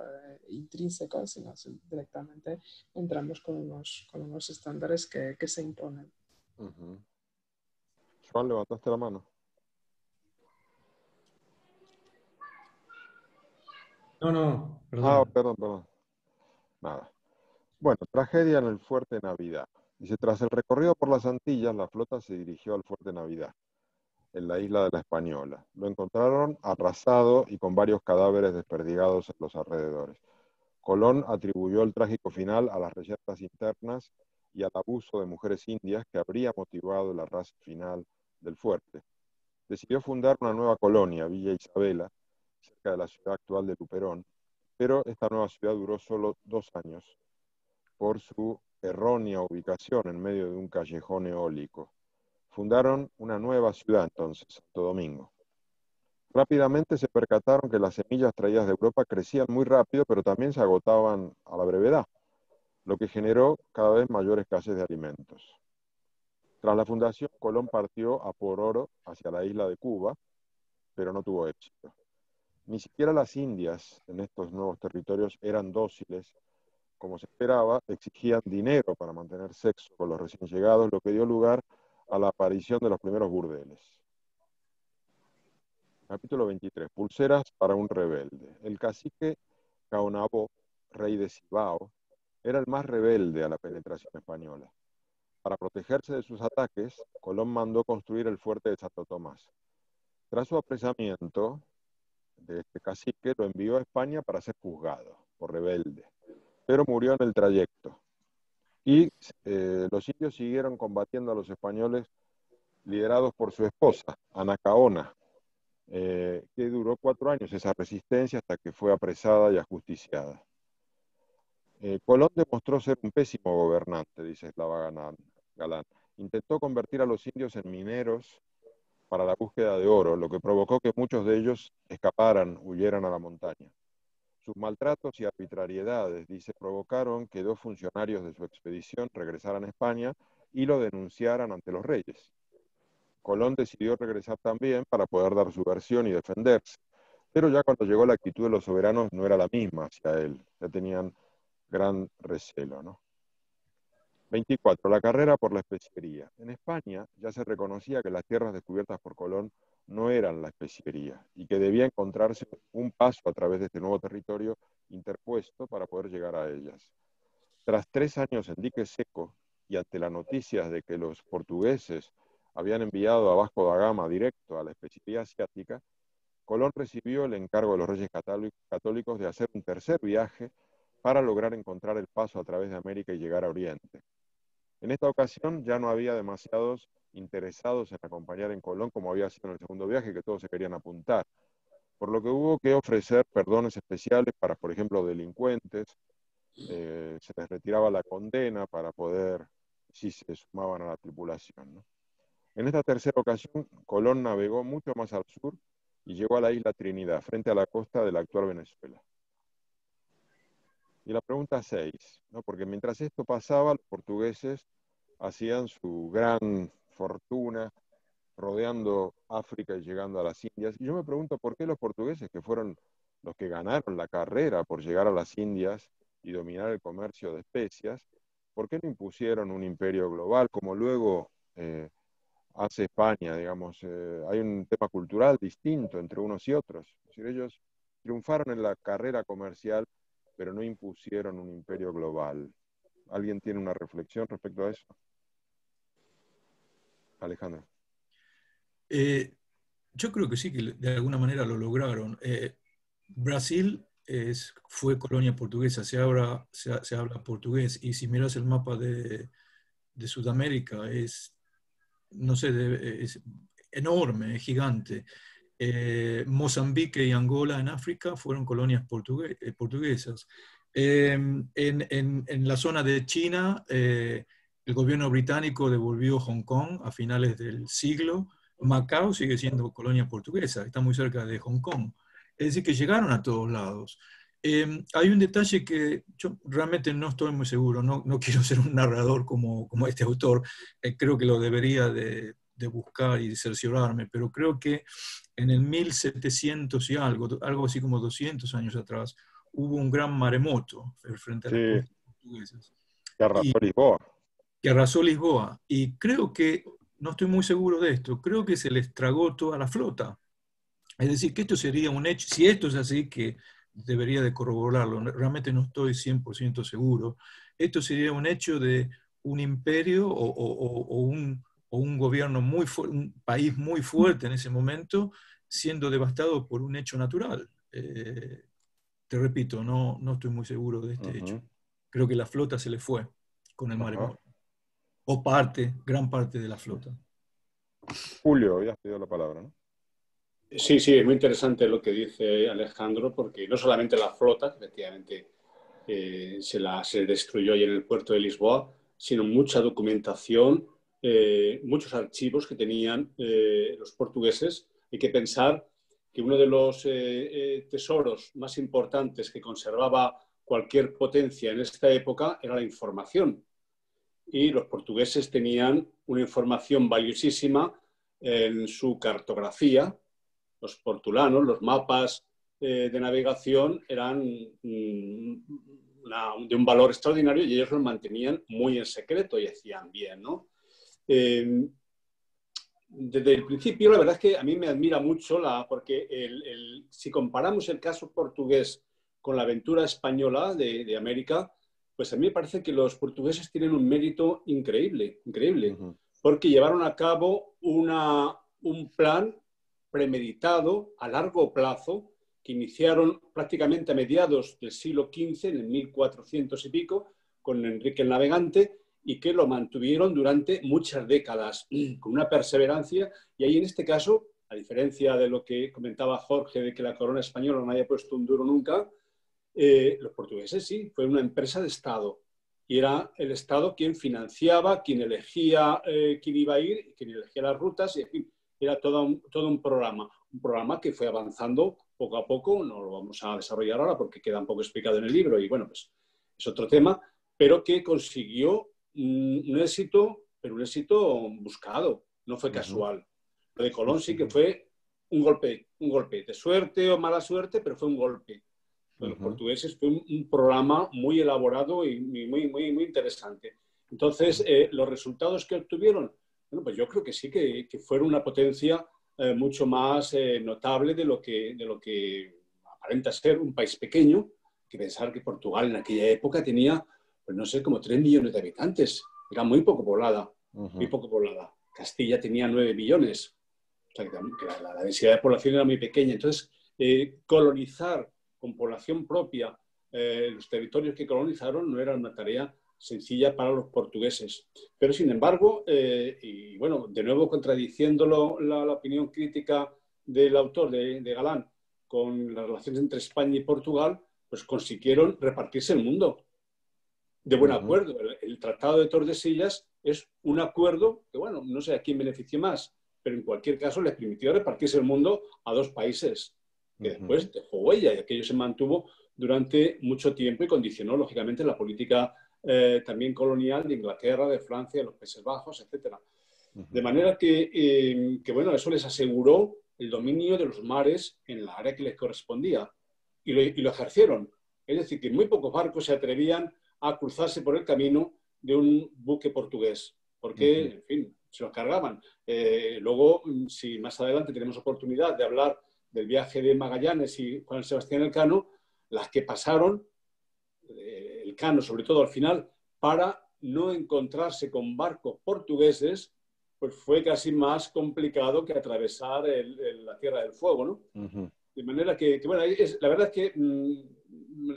intrínseco, sino directamente entramos con unos estándares que se imponen. Juan, levantaste la mano. No, perdón. Perdón. Nada. Bueno, tragedia en el Fuerte Navidad. Dice, tras el recorrido por las Antillas, la flota se dirigió al Fuerte Navidad. en la isla de la Española. Lo encontraron arrasado y con varios cadáveres desperdigados en los alrededores. Colón atribuyó el trágico final a las reyertas internas y al abuso de mujeres indias que habría motivado el arraso final del fuerte. Decidió fundar una nueva colonia, Villa Isabela, cerca de la ciudad actual de Luperón, pero esta nueva ciudad duró solo 2 años por su errónea ubicación en medio de un callejón eólico. Fundaron una nueva ciudad entonces, Santo Domingo. Rápidamente se percataron que las semillas traídas de Europa crecían muy rápido, pero también se agotaban a la brevedad, lo que generó cada vez mayor escasez de alimentos. Tras la fundación, Colón partió a por oro hacia la isla de Cuba, pero no tuvo éxito. Ni siquiera las indias en estos nuevos territorios eran dóciles. Como se esperaba, exigían dinero para mantener sexo con los recién llegados, lo que dio lugar a la aparición de los primeros burdeles. Capítulo 23. Pulseras para un rebelde. El cacique Caonabó, rey de Cibao, era el más rebelde a la penetración española. Para protegerse de sus ataques, Colón mandó construir el fuerte de Santo Tomás. Tras su apresamiento de este cacique, lo envió a España para ser juzgado por rebelde, pero murió en el trayecto. Y los indios siguieron combatiendo a los españoles liderados por su esposa, Anacaona, que duró 4 años esa resistencia hasta que fue apresada y ajusticiada. Colón demostró ser un pésimo gobernante, dice Eslava Galán. Intentó convertir a los indios en mineros para la búsqueda de oro, lo que provocó que muchos de ellos escaparan, huyeran a la montaña. Sus maltratos y arbitrariedades, dice, provocaron que 2 funcionarios de su expedición regresaran a España y lo denunciaran ante los reyes. Colón decidió regresar también para poder dar su versión y defenderse, pero ya cuando llegó la actitud de los soberanos no era la misma hacia él, ya tenían gran recelo, ¿no? 24. La carrera por la especiería. En España ya se reconocía que las tierras descubiertas por Colón no eran la especiería y que debía encontrarse un paso a través de este nuevo territorio interpuesto para poder llegar a ellas. Tras 3 años en dique seco y ante las noticias de que los portugueses habían enviado a Vasco da Gama directo a la especiería asiática, Colón recibió el encargo de los reyes católicos de hacer un tercer viaje para lograr encontrar el paso a través de América y llegar a Oriente. En esta ocasión ya no había demasiados interesados en acompañar en Colón como había sido en el segundo viaje, que todos se querían apuntar, por lo que hubo que ofrecer perdones especiales para, por ejemplo, delincuentes, se les retiraba la condena para poder, si se sumaban a la tripulación, ¿no? En esta tercera ocasión, Colón navegó mucho más al sur y llegó a la isla Trinidad, frente a la costa de la actual Venezuela. Y la pregunta 6, ¿no? Porque mientras esto pasaba, los portugueses hacían su gran fortuna rodeando África y llegando a las Indias. Y yo me pregunto por qué los portugueses, que fueron los que ganaron la carrera por llegar a las Indias y dominar el comercio de especias, ¿por qué no impusieron un imperio global como luego hace España? Digamos, hay un tema cultural distinto entre unos y otros. Es decir, ellos triunfaron en la carrera comercial, pero no impusieron un imperio global. ¿Alguien tiene una reflexión respecto a eso? Alejandro. Yo creo que sí, que de alguna manera lo lograron. Brasil fue colonia portuguesa, se habla portugués, y si miras el mapa de Sudamérica, no sé, es enorme, es gigante. Mozambique y Angola en África fueron colonias portuguesas. En la zona de China, el gobierno británico devolvió Hong Kong a finales del siglo. Macao sigue siendo colonia portuguesa, está muy cerca de Hong Kong. Es decir, que llegaron a todos lados. Hay un detalle que yo realmente no estoy muy seguro, no quiero ser un narrador como este autor, creo que lo debería de buscar y de cerciorarme, pero creo que en el 1700 y algo así como 200 años atrás, hubo un gran maremoto frente a las costas portuguesas. Que arrasó Lisboa. Que arrasó Lisboa. Y creo que, no estoy muy seguro de esto, creo que se les tragó toda la flota. Es decir, que esto sería un hecho, si esto es así, que debería de corroborarlo, realmente no estoy 100% seguro, esto sería un hecho de un imperio o o un gobierno un país muy fuerte en ese momento, siendo devastado por un hecho natural. Te repito, no estoy muy seguro de este hecho. Creo que la flota se le fue con el maremoto. O gran parte de la flota. Julio, habías pedido la palabra, ¿no? Sí, sí, es muy interesante lo que dice Alejandro, porque no solamente la flota, efectivamente, se destruyó ahí en el puerto de Lisboa, sino mucha documentación, muchos archivos que tenían los portugueses. Hay que pensar que uno de los tesoros más importantes que conservaba cualquier potencia en esta época era la información. Y los portugueses tenían una información valiosísima en su cartografía. Los portulanos, los mapas de navegación eran de un valor extraordinario y ellos los mantenían muy en secreto y hacían bien, ¿no? Desde el principio, la verdad es que a mí me admira mucho, porque si comparamos el caso portugués con la aventura española de América, pues a mí me parece que los portugueses tienen un mérito increíble, increíble, porque llevaron a cabo un plan premeditado a largo plazo que iniciaron prácticamente a mediados del siglo XV, en el 1400 y pico, con Enrique el Navegante, y que lo mantuvieron durante muchas décadas, con una perseverancia. Y ahí, en este caso, a diferencia de lo que comentaba Jorge, de que la corona española no haya puesto un duro nunca, los portugueses sí, fue una empresa de Estado. Y era el Estado quien financiaba, quien elegía quién iba a ir, quien elegía las rutas, y en fin, era todo un programa que fue avanzando poco a poco. No lo vamos a desarrollar ahora porque queda un poco explicado en el libro y bueno, pues es otro tema, pero que consiguió un éxito, pero un éxito buscado, no fue casual. Lo de Colón sí que fue un golpe de suerte o mala suerte, pero fue un golpe. Lo de los portugueses fue un programa muy elaborado y muy interesante. Entonces, los resultados que obtuvieron, bueno, pues yo creo que sí, que fueron una potencia mucho más notable de lo que aparenta ser un país pequeño. Hay que pensar que Portugal en aquella época tenía, pues no sé, como 3 millones de habitantes. Era muy poco poblada, muy poco poblada. Castilla tenía 9 millones. O sea, que la densidad de población era muy pequeña. Entonces, colonizar con población propia los territorios que colonizaron no era una tarea sencilla para los portugueses. Pero, sin embargo, y bueno, de nuevo contradiciendo la opinión crítica del autor de Galán con las relaciones entre España y Portugal, pues consiguieron repartirse el mundo de buen acuerdo. El Tratado de Tordesillas es un acuerdo que, bueno, no sé a quién beneficie más, pero en cualquier caso les permitió repartirse el mundo a 2 países, que después dejó huella, y aquello se mantuvo durante mucho tiempo y condicionó, lógicamente, la política también colonial de Inglaterra, de Francia, de los Países Bajos, etc. De manera que, bueno, eso les aseguró el dominio de los mares en la área que les correspondía, y lo ejercieron. Es decir, que muy pocos barcos se atrevían a cruzarse por el camino de un buque portugués, porque, en fin, se los cargaban. Luego, si más adelante tenemos oportunidad de hablar del viaje de Magallanes y Juan Sebastián Elcano, las que pasaron, Elcano sobre todo al final, para no encontrarse con barcos portugueses, pues fue casi más complicado que atravesar la Tierra del Fuego, ¿no? De manera que bueno, la verdad es que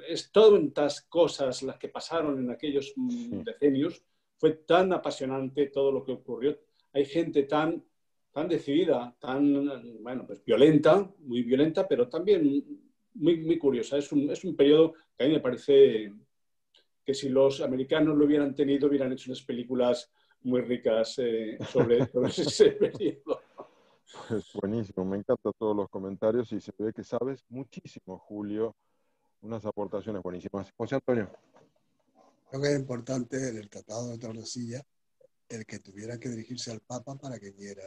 es tantas cosas las que pasaron en aquellos decenios, fue tan apasionante todo lo que ocurrió. Hay gente tan decidida, tan, bueno, pues violenta, muy violenta, pero también muy curiosa. Es un periodo que a mí me parece que si los americanos lo hubieran tenido, hubieran hecho unas películas muy ricas sobre ese periodo. Pues buenísimo, me encantan todos los comentarios y se ve que sabes muchísimo, Julio. Unas aportaciones buenísimas. José Antonio. Creo que es importante en el Tratado de Tordesillas el que tuviera que dirigirse al Papa para que diera,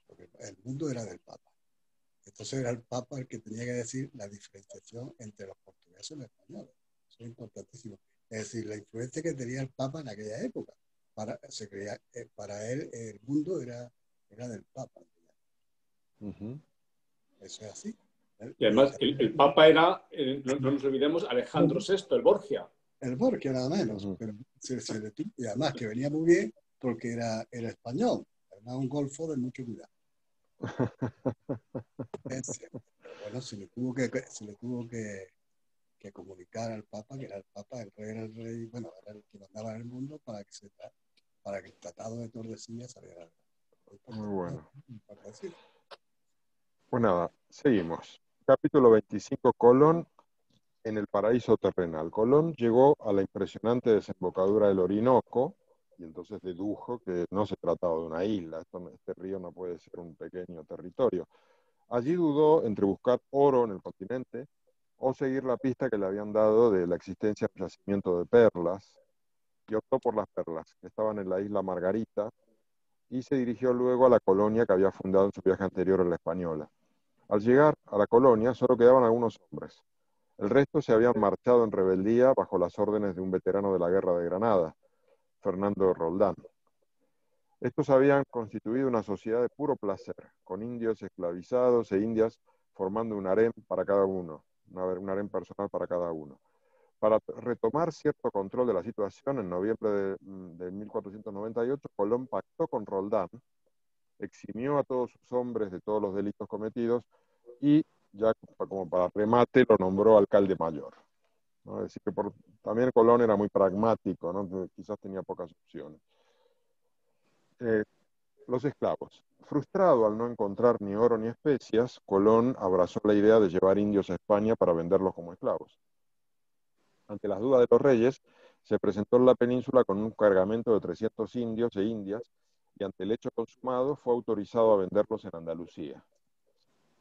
porque el mundo era del Papa. Entonces era el Papa el que tenía que decir la diferenciación entre los portugueses y los españoles. Eso es importantísimo. Es decir, la influencia que tenía el Papa en aquella época. Para él el mundo era del Papa. Eso es así. Y además el Papa era, no nos olvidemos, Alejandro VI, el Borgia. El Borgia nada menos. Pero y además que venía muy bien porque era español. Además, un golfo de mucho cuidado. Bueno, se le tuvo que comunicar al Papa, que era el Papa, el rey era el rey, bueno, era el que mandaba en el mundo para que el Tratado de Tordesillas saliera. Muy bueno. No, decir. Pues nada, seguimos. Capítulo 25, Colón en el paraíso terrenal. Colón llegó a la impresionante desembocadura del Orinoco y entonces dedujo que no se trataba de una isla. Este río no puede ser un pequeño territorio. Allí dudó entre buscar oro en el continente o seguir la pista que le habían dado de la existencia de un yacimiento de perlas, y optó por las perlas, que estaban en la isla Margarita, y se dirigió luego a la colonia que había fundado en su viaje anterior en la Española. Al llegar a la colonia solo quedaban algunos hombres. El resto se habían marchado en rebeldía bajo las órdenes de un veterano de la Guerra de Granada, Fernando Roldán. Estos habían constituido una sociedad de puro placer, con indios esclavizados e indias formando un harem para cada uno, un harem personal para cada uno. Para retomar cierto control de la situación, en noviembre de 1498, Colón pactó con Roldán, eximió a todos sus hombres de todos los delitos cometidos y, ya como para remate, lo nombró alcalde mayor, ¿no? Es decir, que también Colón era muy pragmático, ¿no? Quizás tenía pocas opciones. Los esclavos. Frustrado al no encontrar ni oro ni especias, Colón abrazó la idea de llevar indios a España para venderlos como esclavos. Ante las dudas de los reyes, se presentó en la península con un cargamento de 300 indios e indias y ante el hecho consumado fue autorizado a venderlos en Andalucía.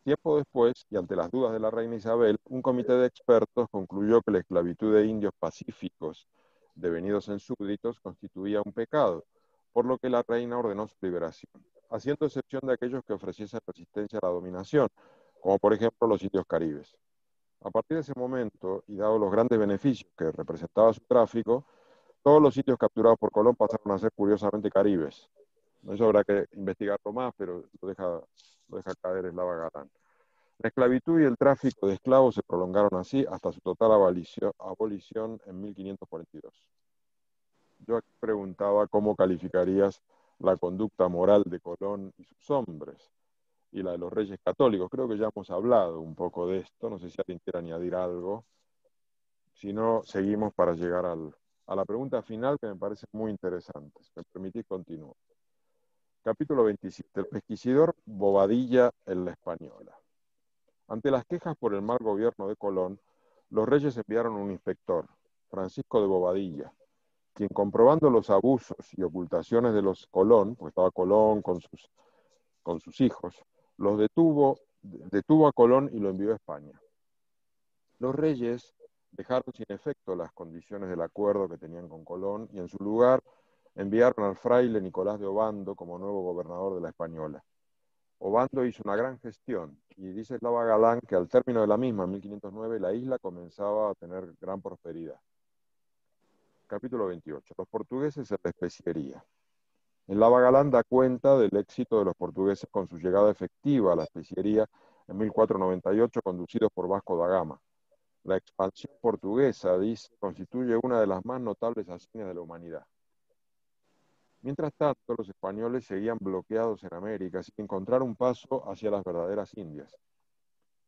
Tiempo después, y ante las dudas de la reina Isabel, un comité de expertos concluyó que la esclavitud de indios pacíficos devenidos en súbditos constituía un pecado, por lo que la reina ordenó su liberación, haciendo excepción de aquellos que ofreciesen resistencia a la dominación, como por ejemplo los indios caribes. A partir de ese momento, y dado los grandes beneficios que representaba su tráfico, todos los sitios capturados por Colón pasaron a ser curiosamente caribes. Eso habrá que investigarlo más, pero lo deja caer Eslava Galán. La esclavitud y el tráfico de esclavos se prolongaron así hasta su total abolición en 1542. Yo aquí preguntaba cómo calificarías la conducta moral de Colón y sus hombres, y la de los reyes católicos. Creo que ya hemos hablado un poco de esto, no sé si alguien quiere añadir algo. Si no, seguimos para llegar a la pregunta final, que me parece muy interesante. Si me permitís, continúo. Capítulo 27. El pesquisidor Bobadilla en la Española. Ante las quejas por el mal gobierno de Colón, los reyes enviaron un inspector, Francisco de Bobadilla, quien, comprobando los abusos y ocultaciones de los Colón, pues estaba Colón con sus hijos, los detuvo a Colón y lo envió a España. Los reyes dejaron sin efecto las condiciones del acuerdo que tenían con Colón y en su lugar enviaron al fraile Nicolás de Obando como nuevo gobernador de la Española. Obando hizo una gran gestión y dice Eslava Galán que al término de la misma, en 1509, la isla comenzaba a tener gran prosperidad. Capítulo 28. Los portugueses en la especiería. Eslava Galán da cuenta del éxito de los portugueses con su llegada efectiva a la especiería en 1498, conducidos por Vasco da Gama. La expansión portuguesa, dice, constituye una de las más notables hazañas de la humanidad. Mientras tanto, los españoles seguían bloqueados en América sin encontrar un paso hacia las verdaderas Indias.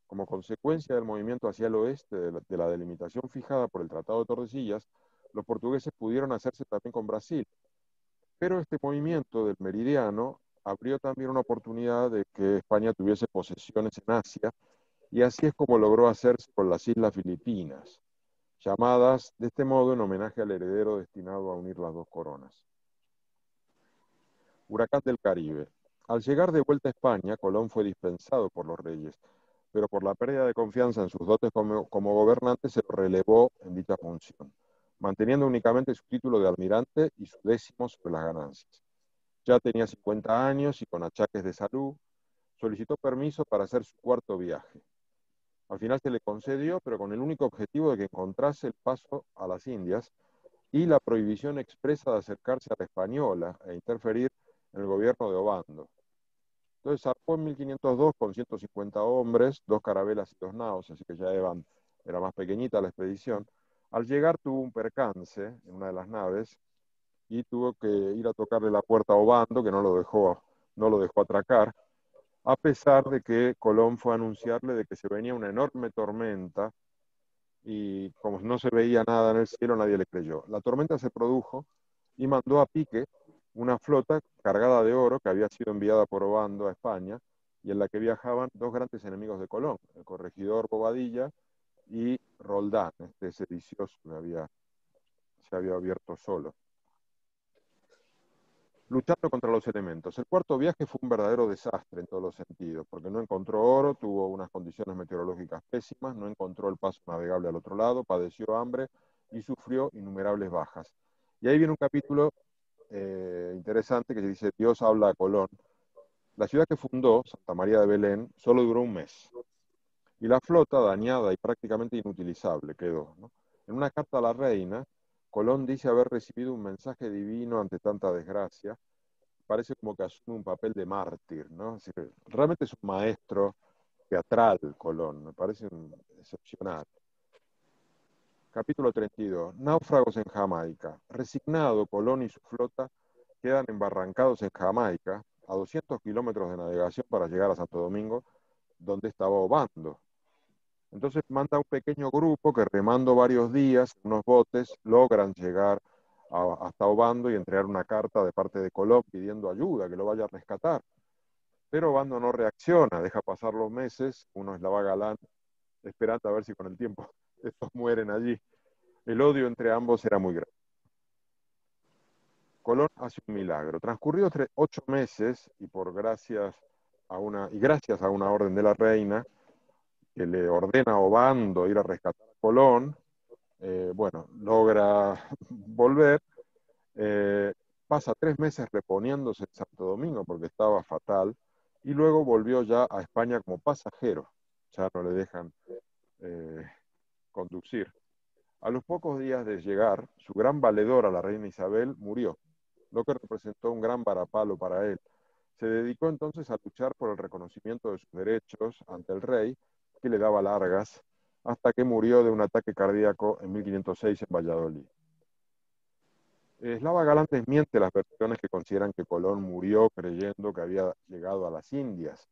Como consecuencia del movimiento hacia el oeste de la delimitación fijada por el Tratado de Tordesillas, los portugueses pudieron hacerse también con Brasil. Pero este movimiento del meridiano abrió también una oportunidad de que España tuviese posesiones en Asia, y así es como logró hacerse con las Islas Filipinas, llamadas de este modo en homenaje al heredero destinado a unir las dos coronas. Huracán del Caribe. Al llegar de vuelta a España, Colón fue dispensado por los reyes, pero por la pérdida de confianza en sus dotes como gobernante se lo relevó en dicha función, manteniendo únicamente su título de almirante y su décimo sobre las ganancias. Ya tenía 50 años y con achaques de salud, solicitó permiso para hacer su cuarto viaje. Al final se le concedió, pero con el único objetivo de que encontrase el paso a las Indias y la prohibición expresa de acercarse a la Española e interferir en el gobierno de Obando. Entonces zarpó en 1502 con 150 hombres, 2 carabelas y 2 naos, así que ya era más pequeñita la expedición. Al llegar tuvo un percance en una de las naves y tuvo que ir a tocarle la puerta a Obando, que no lo dejó atracar, a pesar de que Colón fue a anunciarle de que se venía una enorme tormenta y como no se veía nada en el cielo, nadie le creyó. La tormenta se produjo y mandó a pique una flota cargada de oro que había sido enviada por Obando a España y en la que viajaban dos grandes enemigos de Colón, el corregidor Bobadilla y Roldán, este sedicioso que se había abierto solo, luchando contra los elementos. El cuarto viaje fue un verdadero desastre en todos los sentidos, porque no encontró oro, tuvo unas condiciones meteorológicas pésimas, no encontró el paso navegable al otro lado, padeció hambre y sufrió innumerables bajas. Y ahí viene un capítulo interesante que dice: Dios habla a Colón. La ciudad que fundó, Santa María de Belén, solo duró un mes. Y la flota, dañada y prácticamente inutilizable, quedó, ¿no? En una carta a la reina, Colón dice haber recibido un mensaje divino ante tanta desgracia. Parece como que asume un papel de mártir, ¿no? Es decir, realmente es un maestro teatral, Colón, me parece excepcional. Capítulo 32. Náufragos en Jamaica. Resignado, Colón y su flota quedan embarrancados en Jamaica, a 200 kilómetros de navegación para llegar a Santo Domingo, donde estaba Obando. Entonces manda un pequeño grupo que, remando varios días, unos botes, logran llegar hasta Obando y entregar una carta de parte de Colón pidiendo ayuda, que lo vaya a rescatar. Pero Obando no reacciona, deja pasar los meses, uno eslava galán, esperando a ver si con el tiempo estos mueren allí. El odio entre ambos era muy grande. Colón hace un milagro. Transcurridos 8 meses, y gracias a una orden de la reina, que le ordena a Obando ir a rescatar a Colón, logra volver, pasa 3 meses reponiéndose en Santo Domingo porque estaba fatal, y luego volvió ya a España como pasajero, ya no le dejan conducir. A los pocos días de llegar, su gran valedora, la reina Isabel, murió, lo que representó un gran varapalo para él. Se dedicó entonces a luchar por el reconocimiento de sus derechos ante el rey, que le daba largas, hasta que murió de un ataque cardíaco en 1506 en Valladolid. Eslava Galán desmiente las versiones que consideran que Colón murió creyendo que había llegado a las Indias,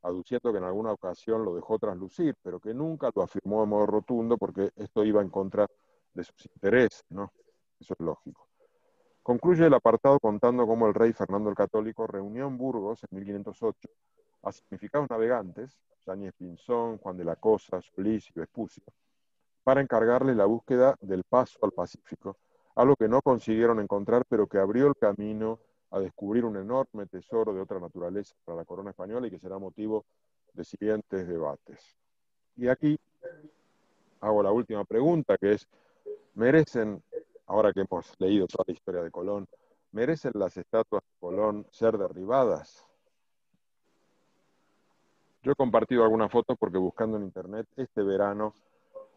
aduciendo que en alguna ocasión lo dejó traslucir, pero que nunca lo afirmó de modo rotundo porque esto iba en contra de sus intereses, ¿no? Eso es lógico. Concluye el apartado contando cómo el rey Fernando el Católico reunió en Burgos en 1508 a significados navegantes, Yáñez Pinzón, Juan de la Cosa, Solís y Vespucio, para encargarles la búsqueda del paso al Pacífico, algo que no consiguieron encontrar, pero que abrió el camino a descubrir un enorme tesoro de otra naturaleza para la corona española y que será motivo de siguientes debates. Y aquí hago la última pregunta, que es: ¿merecen, ahora que hemos leído toda la historia de Colón, merecen las estatuas de Colón ser derribadas? Yo he compartido algunas fotos porque buscando en internet este verano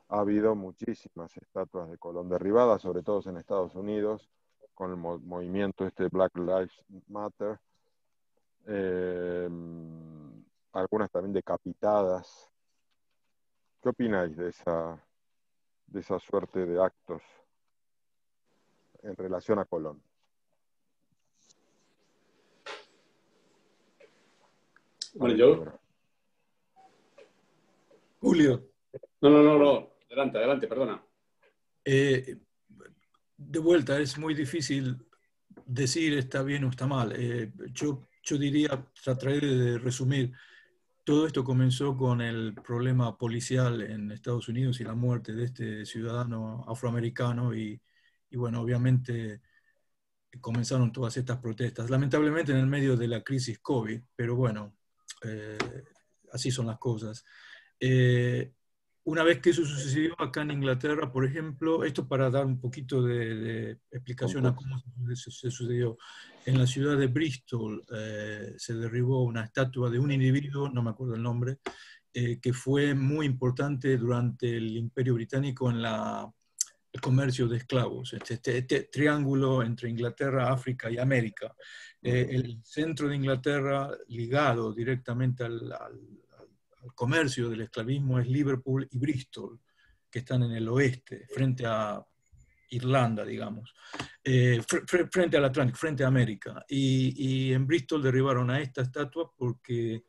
ha habido muchísimas estatuas de Colón derribadas, sobre todo en Estados Unidos, con el movimiento Black Lives Matter, algunas también decapitadas. ¿Qué opináis de esa suerte de actos en relación a Colón? Bueno, yo... Julio. No. Adelante, perdona. De vuelta, es muy difícil decir está bien o está mal. Yo diría, trataré de resumir. Todo esto comenzó con el problema policial en Estados Unidos y la muerte de este ciudadano afroamericano y bueno, obviamente comenzaron todas estas protestas, lamentablemente en el medio de la crisis COVID, pero bueno, así son las cosas. Una vez que eso sucedió acá en Inglaterra, por ejemplo, esto para dar un poquito de explicación a cómo se sucedió. En la ciudad de Bristol se derribó una estatua de un individuo, no me acuerdo el nombre, que fue muy importante durante el Imperio Británico en el comercio de esclavos, este triángulo entre Inglaterra, África y América. El centro de Inglaterra, ligado directamente al comercio del esclavismo, es Liverpool y Bristol, que están en el oeste, frente a Irlanda, digamos, frente al Atlántico, frente a América. Y en Bristol derribaron a esta estatua porque,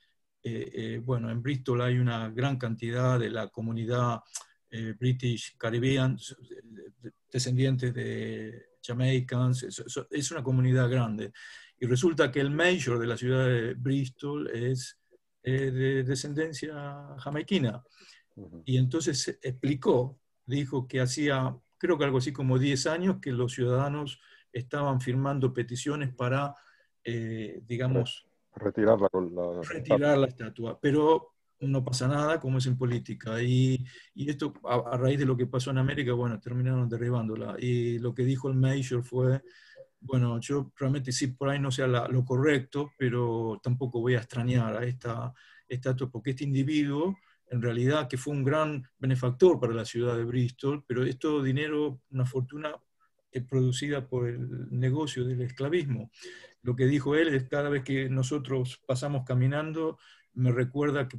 bueno, en Bristol hay una gran cantidad de la comunidad British Caribbean, descendientes de Jamaicans, es una comunidad grande. Y resulta que el mayor de la ciudad de Bristol es de descendencia jamaiquina. Y entonces explicó, dijo que hacía, creo que algo así como 10 años, que los ciudadanos estaban firmando peticiones para, digamos, retirar retirar la estatua. Pero no pasa nada, como es en política. Y esto, a raíz de lo que pasó en América, bueno, terminaron derribándola. Y lo que dijo el mayor fue, bueno, yo realmente sí por ahí no sea lo correcto, pero tampoco voy a extrañar a esta estatua, porque este individuo, en realidad, que fue un gran benefactor para la ciudad de Bristol, pero es todo dinero, una fortuna producida por el negocio del esclavismo. Lo que dijo él es, cada vez que nosotros pasamos caminando, me recuerda que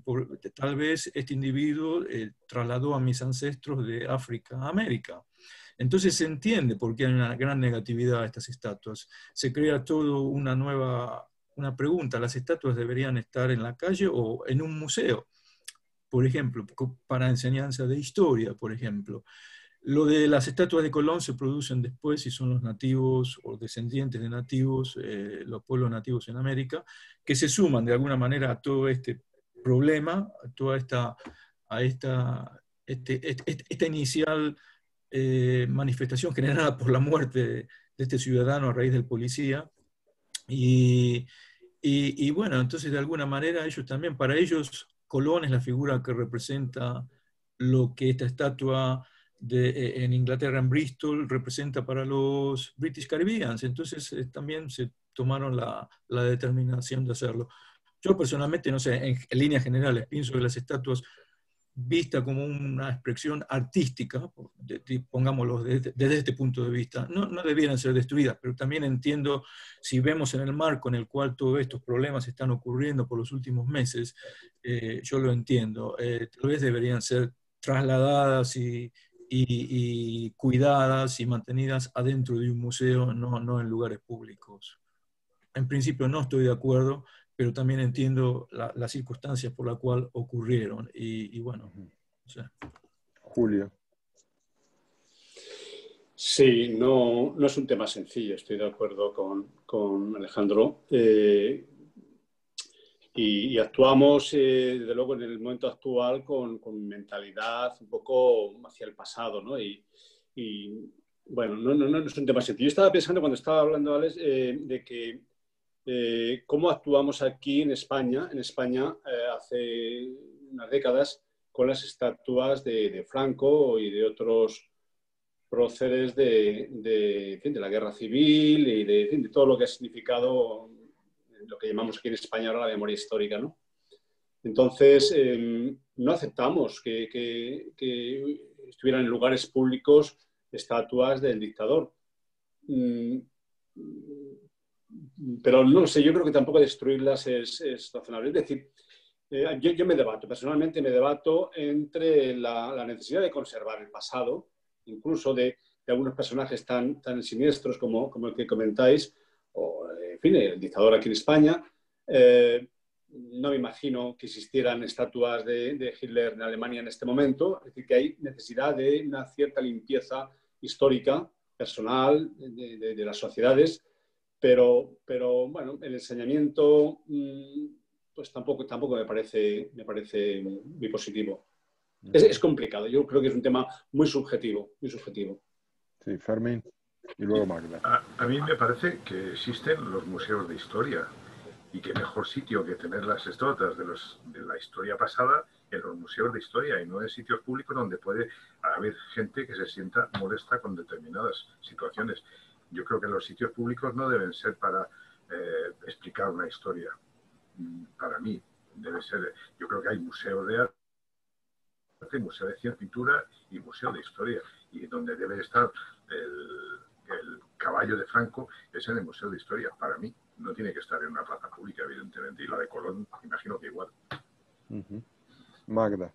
tal vez este individuo trasladó a mis ancestros de África a América. Entonces se entiende por qué hay una gran negatividad a estas estatuas. Se crea todo una pregunta, ¿las estatuas deberían estar en la calle o en un museo? Por ejemplo, para enseñanza de historia, por ejemplo. Lo de las estatuas de Colón se producen después y son los nativos o descendientes de nativos, los pueblos nativos en América, que se suman de alguna manera a todo este problema, a toda esta inicial manifestación generada por la muerte de este ciudadano a raíz del policía. Y bueno, entonces de alguna manera ellos también, para ellos Colón es la figura que representa lo que esta estatua en Inglaterra, en Bristol, representa para los British Caribbeans. Entonces también se tomaron la determinación de hacerlo. Yo personalmente, no sé, en líneas generales, pienso que las estatuas vista como una expresión artística, pongámoslo desde este punto de vista, no debieran ser destruidas, pero también entiendo, si vemos en el marco en el cual todos estos problemas están ocurriendo por los últimos meses, yo lo entiendo, tal vez deberían ser trasladadas y cuidadas y mantenidas adentro de un museo, no en lugares públicos. En principio no estoy de acuerdo, pero también entiendo las circunstancias por las cuales ocurrieron. Y bueno, o sea. Julio. Sí, no es un tema sencillo, estoy de acuerdo con Alejandro. Y actuamos, desde luego, en el momento actual con mentalidad un poco hacia el pasado, ¿no? Y bueno, no es un tema sencillo. Yo estaba pensando cuando estaba hablando, Alex, de que cómo actuamos aquí en España hace unas décadas con las estatuas de Franco y de otros próceres de la guerra civil y de todo lo que ha significado lo que llamamos aquí en España ahora la memoria histórica, ¿no? Entonces, no aceptamos que estuvieran en lugares públicos estatuas del dictador. Pero no sé, yo creo que tampoco destruirlas es razonable. Es decir, yo me debato, personalmente me debato entre la necesidad de conservar el pasado, incluso de algunos personajes tan siniestros como el que comentáis, o, en fin, el dictador aquí en España. No me imagino que existieran estatuas de Hitler en Alemania en este momento. Es decir, que hay necesidad de una cierta limpieza histórica, personal, de las sociedades. Pero bueno, el enseñamiento pues tampoco me parece muy positivo. Es complicado, yo creo que es un tema muy subjetivo, muy subjetivo. Sí, Fermín y luego Magda. A mí me parece que existen los museos de historia y qué mejor sitio que tener las estatuas de la historia pasada en los museos de historia y no en sitios públicos donde puede haber gente que se sienta molesta con determinadas situaciones. Yo creo que los sitios públicos no deben ser para explicar una historia. Para mí, debe ser. Yo creo que hay museos de arte, museo de ciencia, pintura y museo de historia. Y donde debe estar el caballo de Franco es en el museo de historia. Para mí, no tiene que estar en una plaza pública, evidentemente. Y la de Colón, imagino que igual. Magda.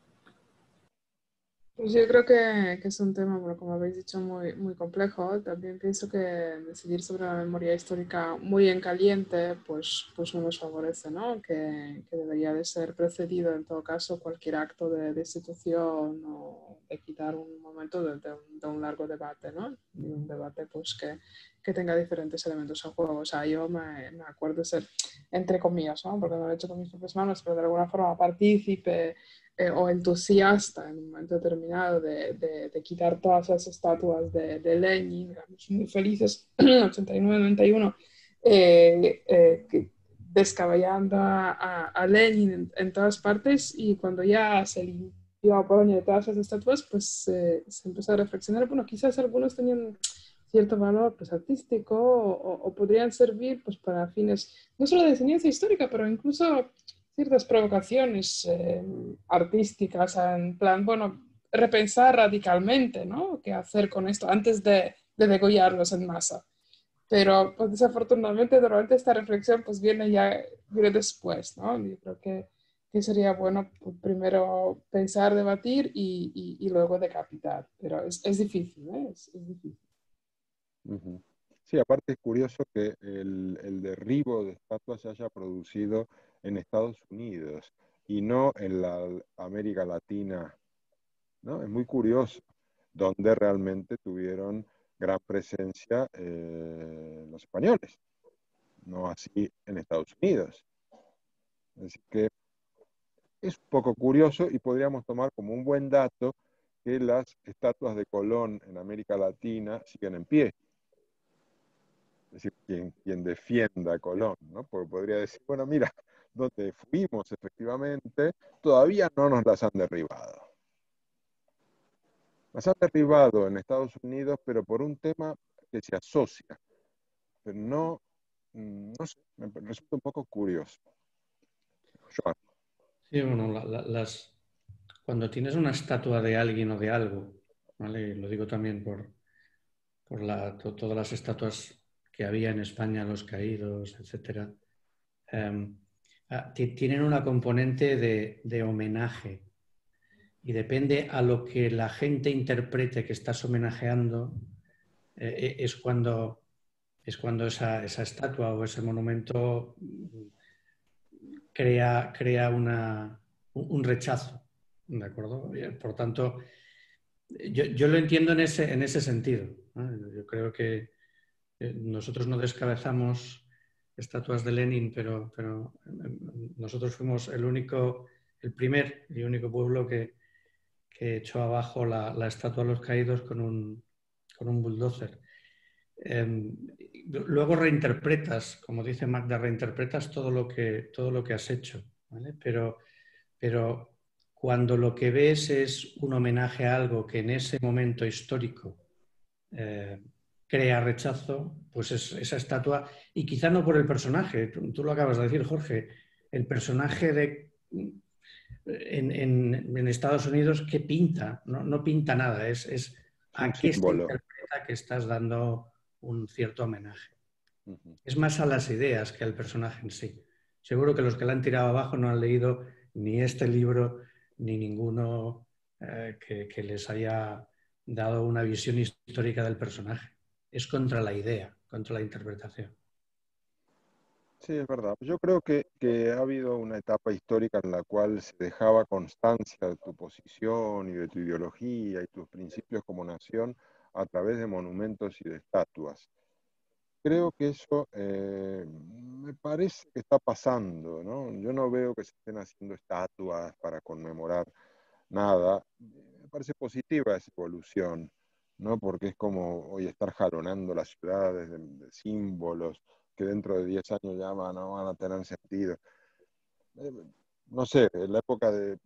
Pues yo creo que es un tema, bueno, como habéis dicho, muy, muy complejo. También pienso que decidir sobre la memoria histórica muy en caliente, pues no nos favorece, ¿no? Que debería de ser precedido, en todo caso, cualquier acto de institución o de quitar un momento de un largo debate, ¿no? Y un debate, pues, que tenga diferentes elementos en juego. O sea, yo me acuerdo de ser, entre comillas, ¿no? Porque no lo he hecho con mis propias manos, pero de alguna forma partícipe o entusiasta en un momento determinado de quitar todas las estatuas de Lenin, digamos, muy felices, 89-91, descabellando a Lenin en todas partes, y cuando ya se limpió a Polonia de todas las estatuas, pues se empezó a reflexionar, bueno, quizás algunos tenían cierto valor pues, artístico o podrían servir pues, para fines no solo de enseñanza histórica, pero incluso ciertas provocaciones artísticas en plan, bueno, repensar radicalmente, ¿no? ¿Qué hacer con esto antes de degollarlos en masa? Pero pues, desafortunadamente durante esta reflexión pues viene después, ¿no? Yo creo que sería bueno pues, primero pensar, debatir y luego decapitar, pero es difícil, ¿eh? Es difícil. Ujú. Sí, aparte es curioso que el derribo de estatuas se haya producido en Estados Unidos y no en la América Latina, ¿no? Es muy curioso, donde realmente tuvieron gran presencia los españoles, no así en Estados Unidos. Así que es un poco curioso y podríamos tomar como un buen dato que las estatuas de Colón en América Latina siguen en pie. Es decir, quien defienda a Colón, ¿no? Porque podría decir, bueno, mira, donde fuimos efectivamente, todavía no nos las han derribado. Las han derribado en Estados Unidos, pero por un tema que se asocia. Pero no sé, me resulta un poco curioso. Joan. Sí, bueno, cuando tienes una estatua de alguien o de algo, ¿vale? Lo digo también por todas las estatuas que había en España, los caídos, etcétera, tienen una componente de homenaje, y depende a lo que la gente interprete que estás homenajeando, es cuando esa estatua o ese monumento crea un rechazo, ¿de acuerdo? Por tanto, yo lo entiendo en ese sentido, ¿no? Yo creo que nosotros no descabezamos estatuas de Lenin, pero nosotros fuimos el primer y único pueblo que echó abajo la estatua de los caídos con un bulldozer. Luego reinterpretas, como dice Magda, reinterpretas todo lo que has hecho, ¿vale? Pero cuando lo que ves es un homenaje a algo que en ese momento histórico crea rechazo, pues es esa estatua, y quizá no por el personaje, tú lo acabas de decir, Jorge, el personaje en Estados Unidos, ¿qué pinta? No pinta nada, es Es un a qué se símbolo. interpreta que estás dando un cierto homenaje. Uh-huh. Es más a las ideas que al personaje en sí. Seguro que los que la han tirado abajo no han leído ni este libro ni ninguno que les haya dado una visión histórica del personaje. Es contra la idea, contra la interpretación. Sí, es verdad. Yo creo que ha habido una etapa histórica en la cual se dejaba constancia de tu posición y de tu ideología y tus principios como nación a través de monumentos y de estatuas. Creo que eso me parece que está pasando, ¿no? Yo no veo que se estén haciendo estatuas para conmemorar nada. Me parece positiva esa evolución, ¿no? Porque es como hoy estar jalonando las ciudades de símbolos que dentro de 10 años ya no van a tener sentido. Eh, no sé, en la época de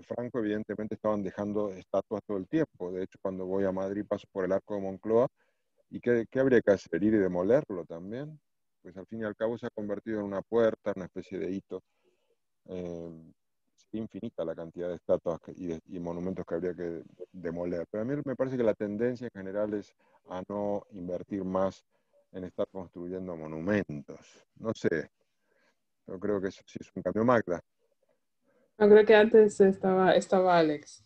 Franco evidentemente estaban dejando estatuas todo el tiempo. De hecho, cuando voy a Madrid paso por el Arco de Moncloa. ¿Y qué habría que hacer? ¿Ir y demolerlo también? Pues al fin y al cabo se ha convertido en una puerta, una especie de hito. Sería infinita la cantidad de estatuas y monumentos que habría que demoler. Pero a mí me parece que la tendencia en general es a no invertir más en estar construyendo monumentos. No sé, yo creo que eso sí es un cambio. Magda. Yo creo que antes estaba Alex.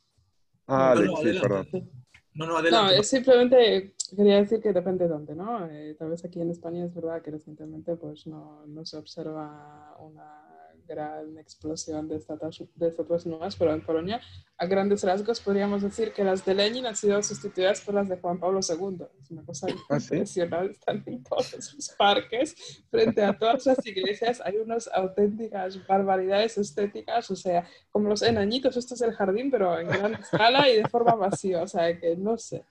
Ah, No, Alex, no, sí, adelante. perdón. No, No, adelante. es simplemente quería decir que depende de dónde, ¿no? Tal vez aquí en España es verdad que recientemente pues no se observa una gran explosión de estatuas nuevas, pero en Polonia, a grandes rasgos, podríamos decir que las de Lenin han sido sustituidas por las de Juan Pablo II. Es una cosa Ah, sí. impresionante, están en todos los parques, frente a todas las iglesias, hay unas auténticas barbaridades estéticas, o sea, como los enanitos, esto es el jardín, pero en gran escala y de forma masiva, o sea, que no sé,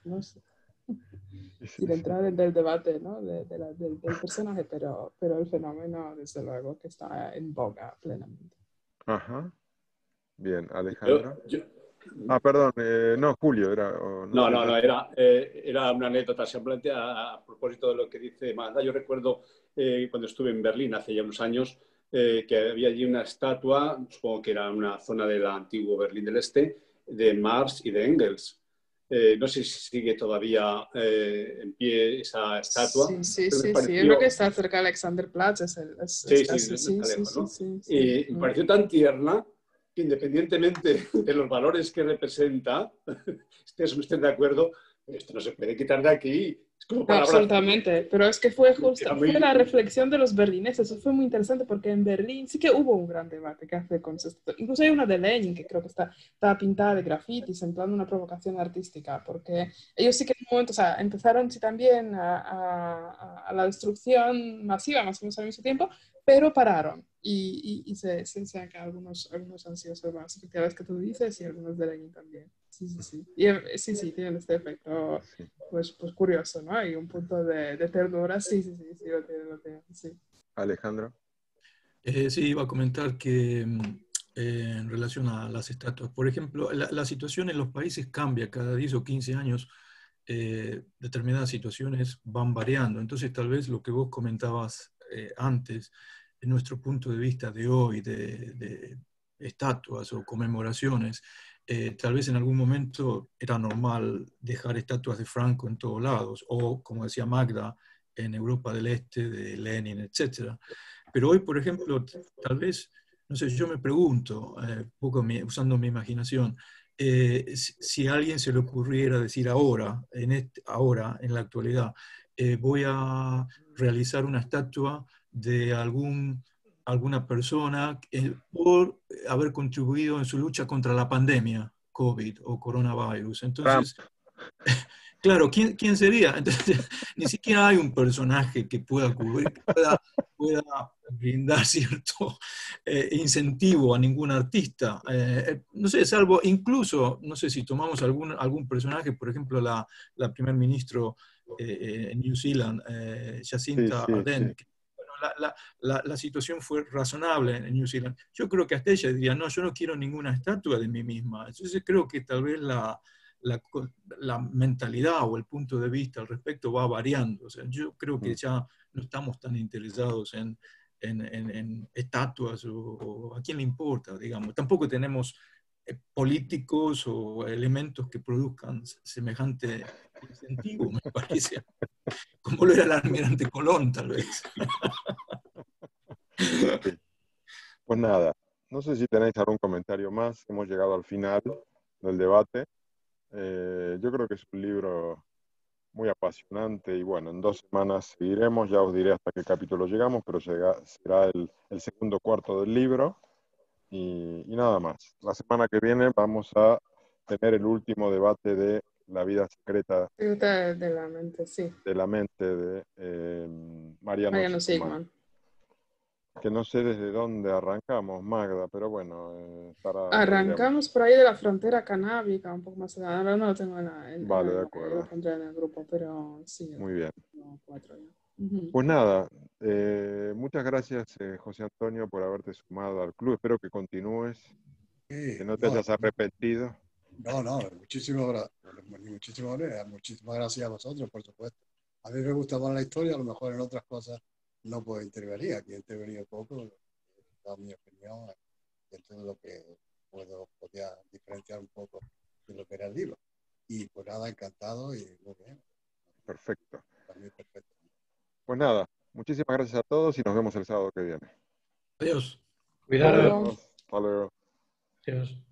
sin entrar en el debate, ¿no? del personaje, pero el fenómeno, desde luego, que está en boga plenamente. Ajá. Bien, Yo, Alejandro. yo- Ah, perdón, no, Julio, era, no sé, no, era una anécdota simplemente a propósito de lo que dice Magda. Yo recuerdo cuando estuve en Berlín hace ya unos años que había allí una estatua, supongo que era una zona del antiguo Berlín del Este, de Marx y de Engels. No sé si sigue todavía en pie esa estatua, pero me Sí, yo creo que pareció, está cerca de Alexanderplatz, es sí, sí, casi, no está lejos, ¿no? sí. Y me pareció tan tierna que independientemente de los valores que representa, estés o estén de acuerdo, esto no se puede quitar de aquí. Es como No, palabras. absolutamente, pero es que fue Era justo, fue la muy. reflexión de los berlineses, eso fue muy interesante porque en Berlín sí que hubo un gran debate que hace con incluso hay una de Lenin que creo que está pintada de grafitis en plan una provocación artística, porque ellos sí que en un momento, o sea, empezaron sí también a la destrucción masiva, más o menos al mismo tiempo, pero pararon y se saca algunos han sido más efectivas que tú dices y algunos de Lenin también. Sí. Y, sí, tienen este efecto sí. pues curioso, ¿no? Hay un punto de ternura, sí, lo tiene, sí. Alejandro. Sí, iba a comentar que en relación a las estatuas, por ejemplo, la situación en los países cambia cada 10 o 15 años, determinadas situaciones van variando. Entonces, tal vez lo que vos comentabas antes, en nuestro punto de vista de hoy, de estatuas o conmemoraciones, tal vez en algún momento era normal dejar estatuas de Franco en todos lados, o como decía Magda, en Europa del Este, de Lenin, etcétera. Pero hoy, por ejemplo, tal vez, no sé, yo me pregunto, un poco usando mi imaginación, si a alguien se le ocurriera decir ahora, ahora, en la actualidad, voy a realizar una estatua de alguna persona por haber contribuido en su lucha contra la pandemia, COVID o coronavirus. Trump. Entonces, claro, ¿quién sería? Entonces, ni siquiera hay un personaje que pueda cubrir, que pueda brindar cierto incentivo a ningún artista. No sé, salvo incluso, no sé si tomamos algún personaje, por ejemplo, la primer ministro en New Zealand, Sí, Jacinda sí, Ardern. sí. Que, bueno, la situación fue razonable en New Zealand. Yo creo que hasta ella diría, no, yo no quiero ninguna estatua de mí misma. Entonces creo que tal vez la mentalidad o el punto de vista al respecto va variando. O sea, yo creo que ya no estamos tan interesados en estatuas o a quién le importa, digamos. Tampoco tenemos políticos o elementos que produzcan semejante incentivo, me parece, como lo era el almirante Colón, tal vez. Sí. Pues nada, no sé si tenéis algún comentario más. Hemos llegado al final del debate. Yo creo que es un libro muy apasionante y bueno, en 2 semanas seguiremos, ya os diré hasta qué capítulo llegamos, pero será el segundo cuarto del libro y nada más. La semana que viene vamos a tener el último debate de la vida secreta De la mente, sí. de la mente de Mariano Mariano Sigman, Sigman. que no sé desde dónde arrancamos, Magda, pero bueno, lo iremos. Arrancamos por ahí de la frontera canábica, un poco más allá. Ahora no lo tengo Vale, de lo acuerdo. pondré en el grupo, pero sí, Muy bien. 4 ya. Ujú. Pues nada, muchas gracias José Antonio por haberte sumado al club. Espero que continúes, que Sí, no te hayas arrepentido. no, muchísimas gracias a vosotros, por supuesto. A mí me gusta más la historia, a lo mejor en otras cosas no puedo intervenir. Aquí he intervenido poco, he dado mi opinión de todo lo que podía diferenciar un poco de lo que era el libro. Y pues nada, encantado y muy bien. Perfecto. También perfecto. Pues nada, muchísimas gracias a todos y nos vemos el sábado que viene. Adiós. Hasta Cuidado. luego. Adiós. Hasta luego. Adiós.